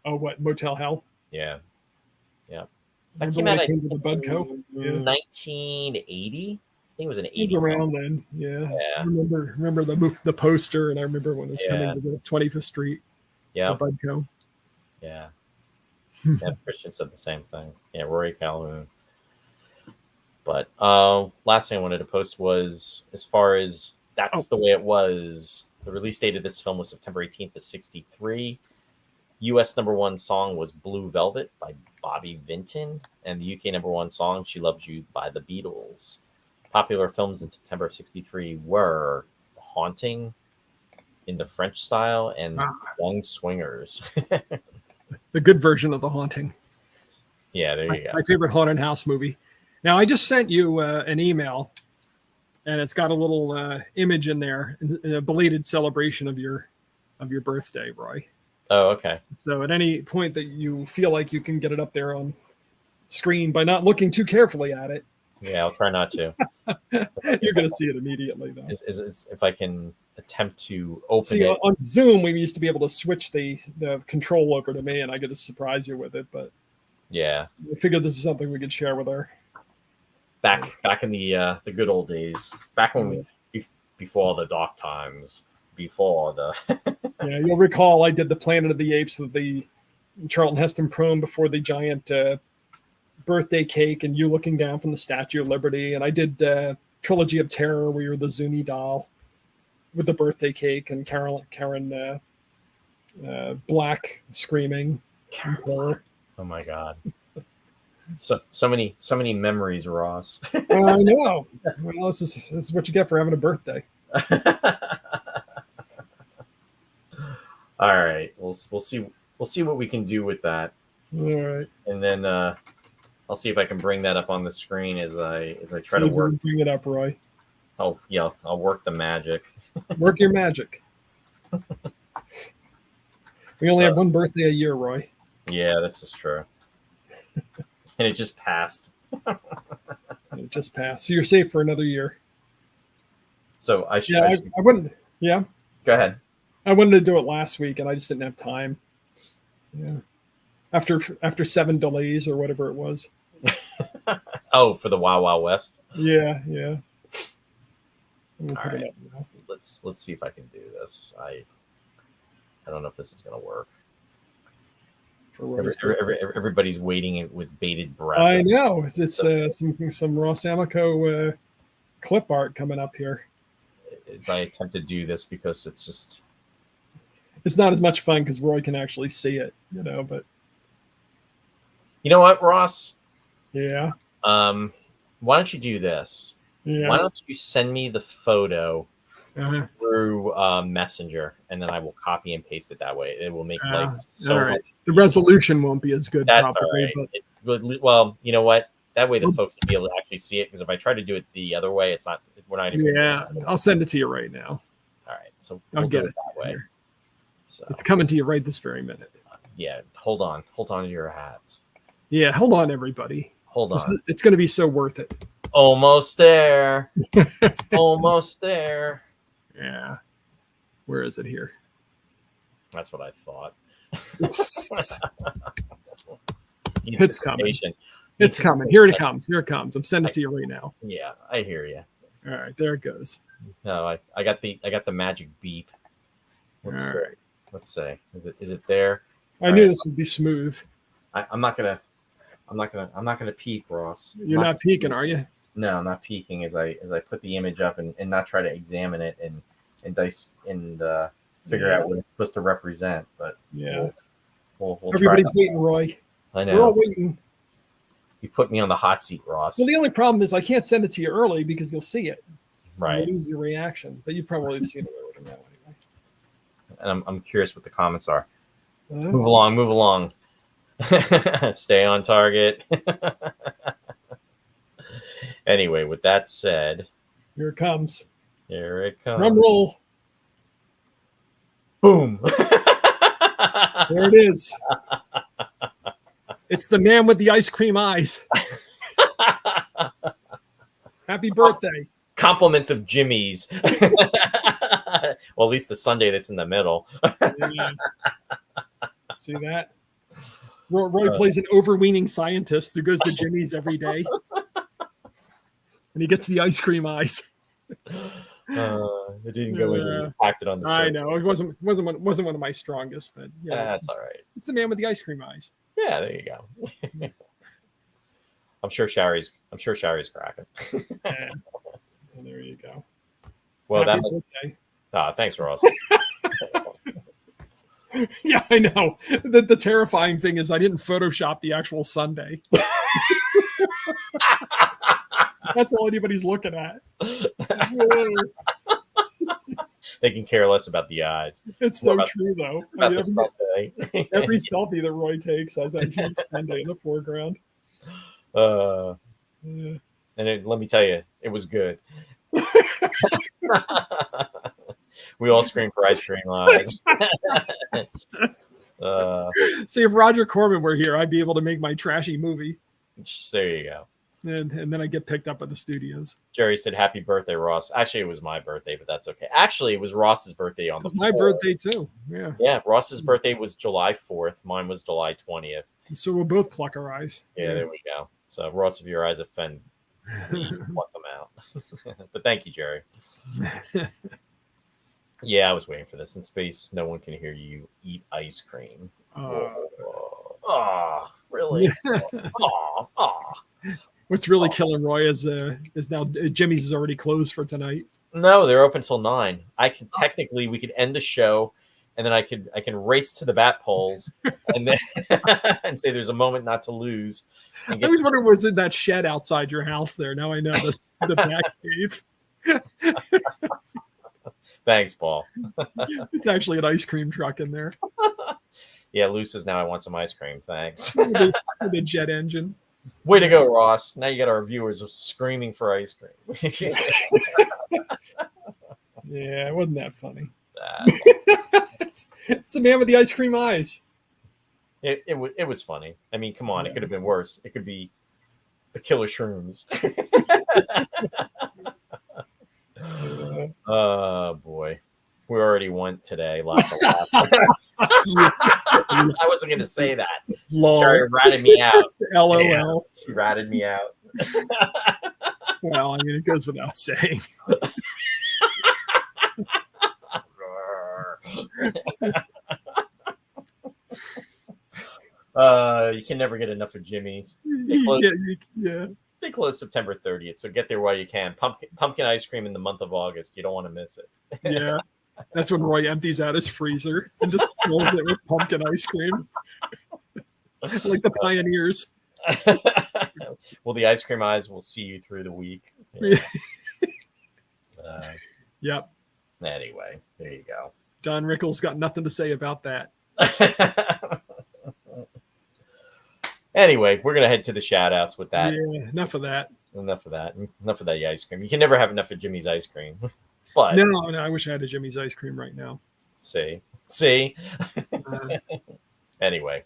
Oh, what? Motel Hell? Yeah. That came out in the Budco. 1980. I think it was an 80. It was around then. Yeah. I remember the poster, and I remember when it was coming to the 25th Street. Yeah. The Budco. Yeah. Christian said the same thing. Yeah, Rory Calhoun. But last thing I wanted to post was, as far as that's the way it was, the release date of this film was September 18th of 1963. U.S. #1 song was Blue Velvet by Bobby Vinton, and the UK #1 song, She Loves You by the Beatles. Popular films in September of 1963 were The Haunting in the French style and Young Swingers. The good version of The Haunting. Yeah, there you go. My favorite haunted house movie. Now, I just sent you an email, and it's got a little image in there, a belated celebration of your birthday, Roy. Oh, okay. So at any point that you feel like you can get it up there on screen by not looking too carefully at it. Yeah, I'll try not to. You're going to see it immediately, though. Is if I can attempt to open see, it. On Zoom, we used to be able to switch the control over to me, and I get to surprise you with it. But yeah, I figured this is something we could share with our back in the good old days, back when before the dark times, before the yeah, you'll recall I did the Planet of the Apes with the Charlton Heston prom before the giant birthday cake, and you looking down from the Statue of Liberty, and I did Trilogy of Terror where you're the Zuni doll with the birthday cake, and Karen Black screaming. Oh my God. So many memories, Ross. I know. Well, this is what you get for having a birthday. All right, we'll see what we can do with that. All right, and then I'll see if I can bring that up on the screen as I try to work. Bring it up, Roy. Oh yeah, I'll work the magic. Work your magic. We only have one birthday a year, Roy. Yeah, this is true. And it just passed. It just passed. So you're safe for another year. So I should. Yeah, I should I wouldn't. Yeah, go ahead. I wanted to do it last week, and I just didn't have time. Yeah, after 7 delays or whatever it was. Oh, for the Wild Wild West. Yeah. We'll All put it right. up now. Let's see if I can do this. I don't know if this is gonna work. For Roy's birthday. Everybody's waiting with bated breath. I know. It's some Ross Amico clip art coming up here. As I attempt to do this because it's just. It's not as much fun because Roy can actually see it, but. You know what, Ross? Yeah. Why don't you do this? Yeah. Why don't you send me the photo Uh-huh. through Messenger, and then I will copy and paste it that way. It will make life so all right. much. The resolution won't be as good, That's probably. all right. But Well, you know what? That way the folks will be able to actually see it. Because if I try to do it the other way, it's not. We're not even. yeah, I'll send it to you right now. All right. So I'll get do it that way. here. So It's coming to you right this very minute. yeah, hold on to your hats. Yeah, hold on, everybody. Hold on. It's going to be so worth it. Almost there. Almost there. Yeah. Where is it here? That's what I thought. It's coming. It's coming. Here it comes. Here it comes. I'm sending it to you right now. Yeah, I hear you. All right, there it goes. No, I got the magic beep. Let's All see. right. Let's say is it there? I knew this would be smooth. I'm not gonna peek, Ross. You're not peeking, are you? No, I'm not peeking as I put the image up and not try to examine it and dice and figure out what it's supposed to represent. But yeah, we'll everybody's waiting, Roy. I know. We're all waiting. You put me on the hot seat, Ross. Well, the only problem is I can't send it to you early because you'll see it. Right. You'll lose your reaction, but you probably have seen it already now anyway. And I'm curious what the comments are. Uh-huh. Move along. Stay on target. Anyway, with that said, Here it comes. Here it comes. Drum roll. Boom. There it is. It's the man with the ice cream eyes. Happy birthday. Compliments of Jimmy's. Well, at least the Sunday that's in the middle. Yeah. See that? Roy plays an overweening scientist who goes to Jimmy's every day. And he gets the ice cream eyes. It didn't go in. You packed it on the. I know it wasn't one of my strongest, but yeah, that's all right. It's the man with the ice cream eyes. Yeah, there you go. I'm sure Shari's cracking. Yeah. And there you go. Well, Happy birthday. Thanks, Ross. Yeah, I know. The terrifying thing is I didn't Photoshop the actual Sunday. That's all anybody's looking at. They can care less about the eyes. It's so true, though. Every every selfie that Roy takes has that huge Sunday in the foreground. And let me tell you, it was good. We all screamed for ice cream eyes. See, if Roger Corman were here, I'd be able to make my trashy movie. There you go. And then I get picked up at the studios. Jerry said, "Happy birthday, Ross." Actually, it was my birthday, but that's okay. Actually, it was Ross's birthday on the 4th. My birthday too. Yeah. Yeah, Ross's birthday was July 4th. Mine was July 20th. So we'll both pluck our eyes. Yeah, there we go. So, Ross, if your eyes offend me, pluck them out. But thank you, Jerry. Yeah, I was waiting for this. In space, no one can hear you eat ice cream. Really? What's really killing Roy is now Jimmy's is already closed for tonight. No, they're open till 9. We could end the show, and then I can race to the bat poles and then and say there's a moment not to lose. I always wondered what was in that shed outside your house there. Now I know the back cave. Thanks, Paul. It's actually an ice cream truck in there. Yeah, Lou says now I want some ice cream. Thanks. With a jet engine. Way to go, Ross. Now you got our viewers screaming for ice cream. Yeah, it wasn't that funny. It's the man with the ice cream eyes. It was funny. I mean, come on, it could have been worse. It could be the killer shrooms. Oh boy, we already went today. Lots of laughs. I wasn't going to say that. Lol. Sorry, ratted me out. LOL. Yeah, she ratted me out. Well, I mean, it goes without saying. You can never get enough of Jimmy's. Yeah. They close September 30th, so get there while you can. Pumpkin ice cream in the month of August. You don't want to miss it. Yeah. That's when Roy empties out his freezer and just fills it with pumpkin ice cream. Like the pioneers. Well, the ice cream eyes will see you through the week. Yeah. Yep. Anyway, there you go. Don Rickles got nothing to say about that. Anyway, we're going to head to the shout-outs with that. Yeah, enough of that. Enough of that ice cream. You can never have enough of Jimmy's ice cream. But No, I wish I had a Jimmy's ice cream right now. See? Anyway.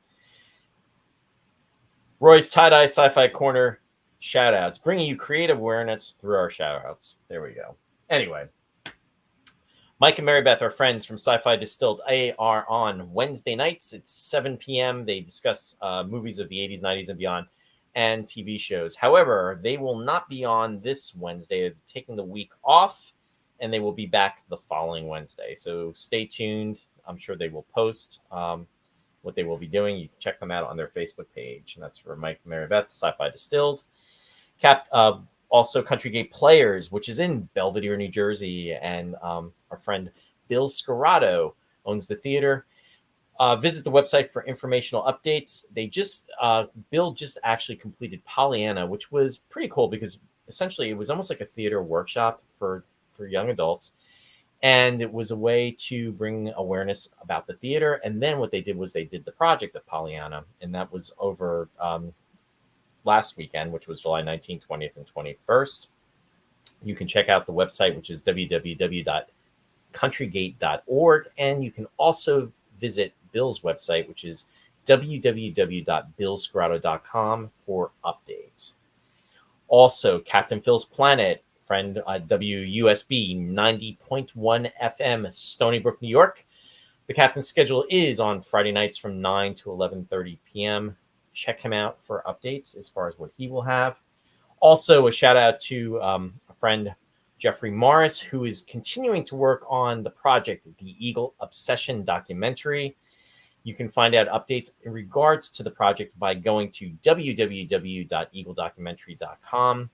Roy's Tie-Dye Sci-Fi Corner shout-outs, bringing you creative awareness through our shout-outs. There we go. Anyway. Mike and Mary Beth are friends from Sci-Fi Distilled. They are on Wednesday nights. It's 7 p.m. They discuss movies of the 80s, 90s, and beyond, and TV shows. However, they will not be on this Wednesday. They're taking the week off, and they will be back the following Wednesday. So stay tuned. I'm sure they will post what they will be doing. You can check them out on their Facebook page. And that's for Mike and Mary Beth, Sci-Fi Distilled. Also, Country Gate Players, which is in Belvedere, New Jersey, and our friend Bill Scarrato owns the theater. Visit the website for informational updates. Bill just actually completed Pollyanna, which was pretty cool because essentially it was almost like a theater workshop for young adults. And it was a way to bring awareness about the theater. And then what they did was they did the project of Pollyanna, and that was over last weekend, which was July 19th, 20th, and 21st. You can check out the website, which is www.countrygate.org. And you can also visit Bill's website, which is www.billscarrato.com for updates. Also, Captain Phil's Planet, friend WUSB 90.1 FM, Stony Brook, New York. The captain's schedule is on Friday nights from 9 to 11:30 p.m. Check him out for updates as far as what he will have. Also, a shout out to a friend, Jeffrey Morris, who is continuing to work on the project, the Eagle Obsession documentary. You can find out updates in regards to the project by going to www.eagledocumentary.com.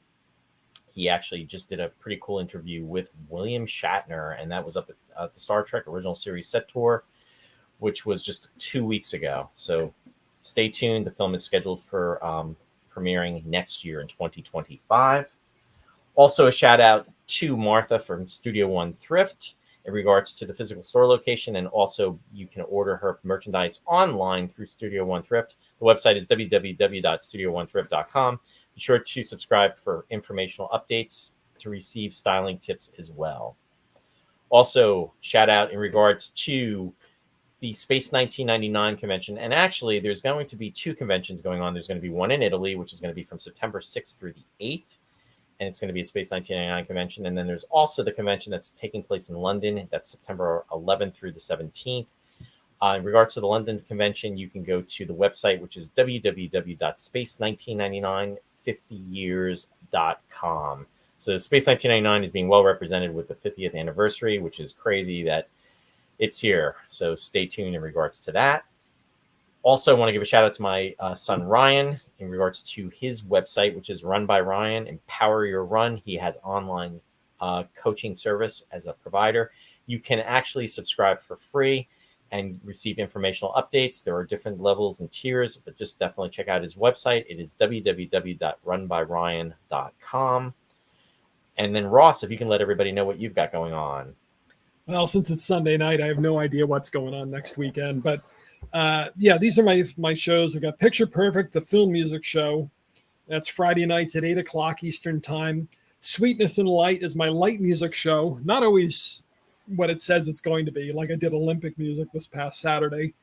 He actually just did a pretty cool interview with William Shatner, and that was up at the Star Trek Original Series set tour, which was just 2 weeks ago. So stay tuned. The film is scheduled for premiering next year in 2025. Also, a shout out to Martha from Studio One Thrift in regards to the physical store location. And also, you can order her merchandise online through Studio One Thrift. The website is www.studio1thrift.com. Be sure to subscribe for informational updates to receive styling tips as well. Also, shout out in regards to the Space 1999 convention. And actually, there's going to be two conventions going on. There's going to be one in Italy, which is going to be from September 6th through the 8th. And it's going to be a Space 1999 convention. And then there's also the convention that's taking place in London. That's September 11th through the 17th. In regards to the London convention, you can go to the website, which is www.space199950years.com. So Space 1999 is being well represented with the 50th anniversary, which is crazy that it's here. So stay tuned in regards to that. Also, I want to give a shout out to my son, Ryan, in regards to his website, which is Run by Ryan, Empower Your Run. He has online coaching service as a provider. You can actually subscribe for free and receive informational updates. There are different levels and tiers, but just definitely check out his website. It is www.runbyryan.com. And then, Ross, if you can let everybody know what you've got going on. Well, since it's Sunday night, I have no idea what's going on next weekend. But these are my shows. I've got Picture Perfect, the film music show. That's Friday nights at 8 o'clock Eastern time. Sweetness and Light is my light music show. Not always what it says it's going to be, like I did Olympic music this past Saturday.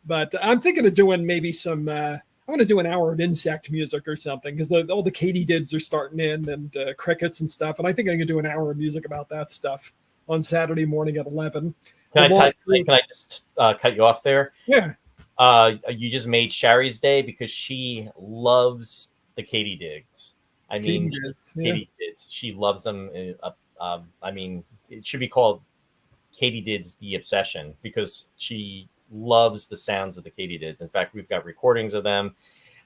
But I'm thinking of doing maybe some. I'm going to do an hour of insect music or something because all the katydids are starting in and crickets and stuff. And I think I can do an hour of music about that stuff on Saturday morning at 11. Can I just cut you off there? Yeah. You just made Sherry's day because she loves the katydids. I mean, katydids. She loves them. I mean, it should be called Katydids the Obsession because she loves the sounds of the katydids. In fact, we've got recordings of them.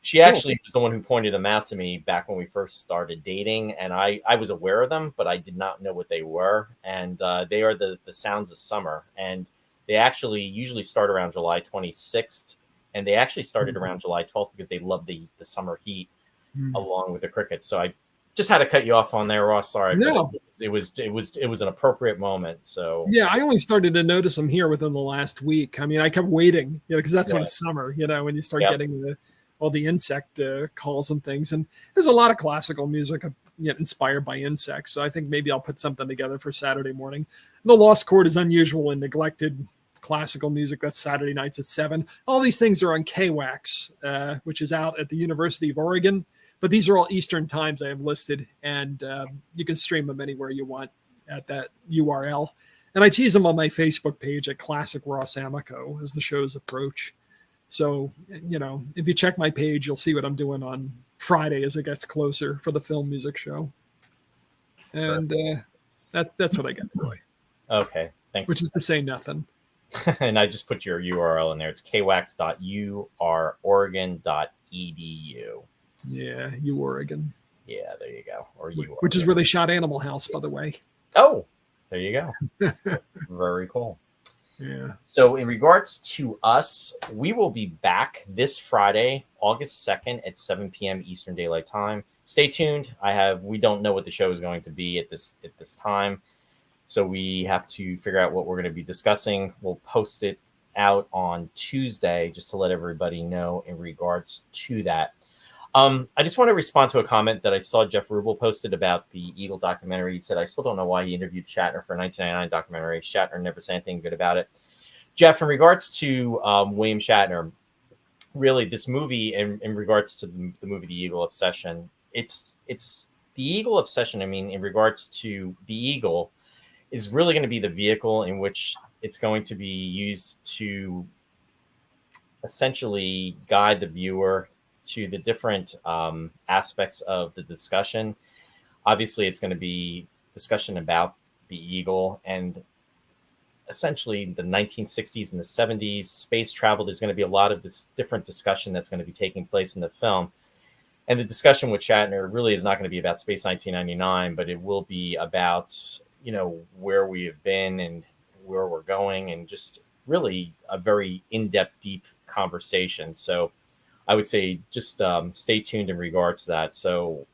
She actually was the one who pointed them out to me back when we first started dating, and I was aware of them, but I did not know what they were. And they are the sounds of summer, and they actually usually start around July 26th, and they actually started around July 12th because they love the summer heat along with the crickets. So I just had to cut you off on there, Ross. Sorry, no, it was an appropriate moment. So yeah, I only started to notice them here within the last week. I mean, I kept waiting, because that's when it's summer. When you start getting all the insect calls and things, and there's a lot of classical music inspired by insects. So I think maybe I'll put something together for Saturday morning. The Lost Chord is unusual and neglected classical music. That's Saturday nights at 7. All these things are on KWAX, which is out at the University of Oregon. But these are all Eastern times I have listed, and you can stream them anywhere you want at that URL. And I tease them on my Facebook page at Classic Ross Amico as the shows approach. So, if you check my page, you'll see what I'm doing on Friday as it gets closer for the film music show. And that's what I get, really. Okay, thanks. Which is to say nothing. And I just put your URL in there. It's kwax.uroregon.edu. Yeah, Oregon. Yeah, there you go. Which is where they shot Animal House, by the way. Oh, there you go. Very cool. Yeah. So in regards to us, we will be back this Friday, August 2nd at 7 p.m. Eastern Daylight Time. Stay tuned. We don't know what the show is going to be at this time. So we have to figure out what we're going to be discussing. We'll post it out on Tuesday just to let everybody know in regards to that. I just want to respond to a comment that I saw Jeff Rubel posted about the Eagle documentary. He said, I still don't know why he interviewed Shatner for a 1999 documentary. Shatner never said anything good about it. Jeff, in regards to William Shatner, really this movie, in regards to the movie The Eagle Obsession, it's the Eagle Obsession. I mean, in regards to the Eagle, is really going to be the vehicle in which it's going to be used to essentially guide the viewer to the different aspects of the discussion. Obviously, it's going to be discussion about the Eagle and essentially the 1960s and the 70s, space travel. There's going to be a lot of this different discussion that's going to be taking place in the film. And the discussion with Shatner really is not going to be about Space 1999, but it will be about, where we have been and where we're going, and just really a very in-depth, deep conversation. So I would say just stay tuned in regards to that. So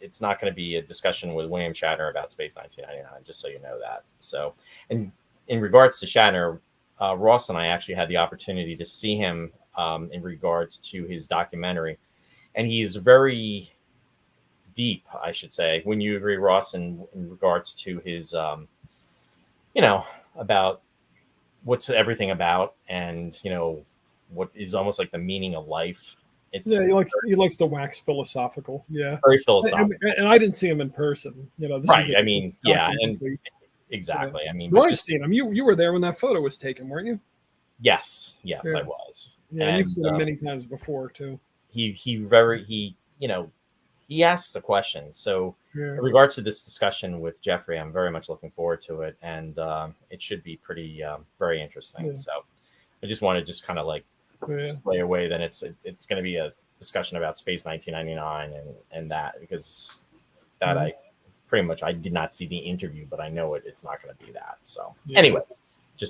it's not going to be a discussion with William Shatner about Space 1999, just so you know that. So, and in regards to Shatner, Ross and I actually had the opportunity to see him in regards to his documentary. And he's very deep, I should say. When you agree, Ross, in regards to his, about what's everything about, and, what is almost like the meaning of life. He likes to wax philosophical. Yeah. Very philosophical. And I didn't see him in person. This right. I mean, yeah. And exactly. I mean, I've seen him. You were there when that photo was taken, weren't you? Yes, I was. Yeah, and you've seen him many times before too. He asks the questions. So in regards to this discussion with Jeffrey, I'm very much looking forward to it, and it should be pretty very interesting. Yeah. So I just want to just kind of like lay away that it's going to be a discussion about Space 1999 and that, because that I did not see the interview, but I know it's not going to be that. So anyway,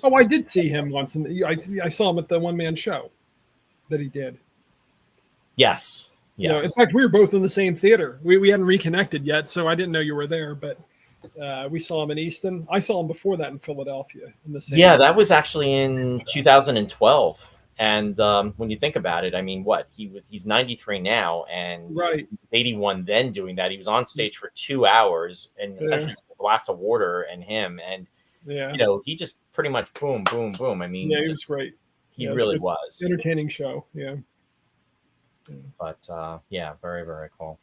I did see him once, and I saw him at the one-man show that he did. Yes. In fact, we were both in the same theater. We hadn't reconnected yet, so I didn't know you were there, but we saw him in Easton. I saw him before that in Philadelphia. That was actually in 2012. And when you think about it, I mean, he's 93 now, and 81 then doing that. He was on stage for 2 hours, and essentially a glass of water and him. And Yeah. You know, he just pretty much boom, boom, boom. I mean, Yeah, he just, was great. he Yeah, it was really good. was. Entertaining show. Yeah. But yeah, very, very cool.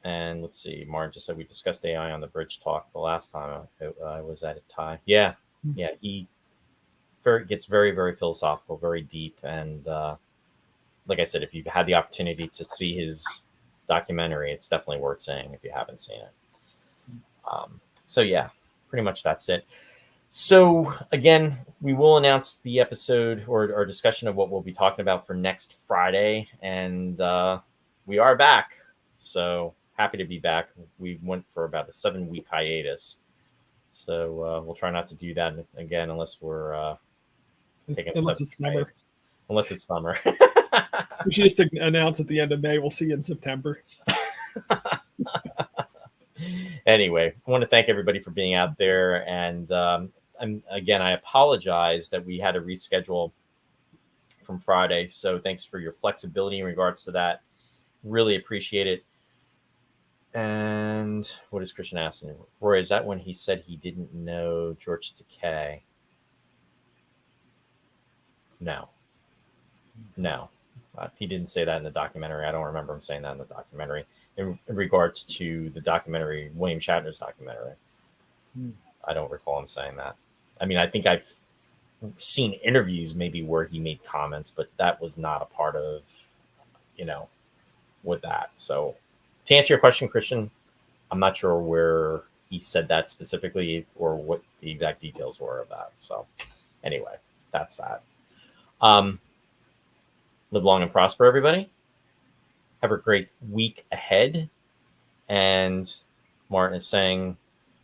And let's see, Martin just said we discussed AI on the bridge talk the last time I was at a tie. Yeah, yeah, he gets very, very philosophical, very deep, and like I said, if you've had the opportunity to see his documentary, it's definitely worth seeing if you haven't seen it. So yeah, pretty much that's it. So again, we will announce the episode or our discussion of what we'll be talking about for next Friday, and we are back. So happy to be back. We went for about a 7-week hiatus, so we'll try not to do that again unless we're taking Unless it's summer. Hiatus. Unless it's summer. We should just announce at the end of May. We'll see you in September. Anyway, I want to thank everybody for being out there, and again, I apologize that we had to reschedule from Friday. So thanks for your flexibility in regards to that. Really appreciate it. And what is Christian asking? Roy, is that when he said he didn't know George Takei? No. He didn't say that in the documentary. I don't remember him saying that in the documentary. In regards to the documentary, William Shatner's documentary, I don't recall him saying that. I mean, I think I've seen interviews maybe where he made comments, but that was not a part of, with that. So to answer your question, Christian, I'm not sure where he said that specifically or what the exact details were of that. So anyway, that's that. Live long and prosper, everybody. Have a great week ahead. And Martin is saying,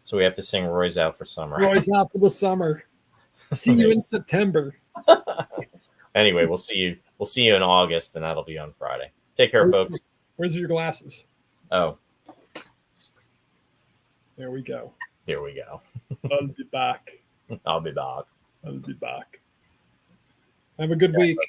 so we have to sing Roy's Out for Summer. Roy's Out for the summer. See you in September. Anyway, we'll see you. We'll see you in August, and that'll be on Friday. Take care, folks. Where's your glasses? Oh. There we go. Here we go. I'll be back. I'll be back. I'll be back. Have a good week.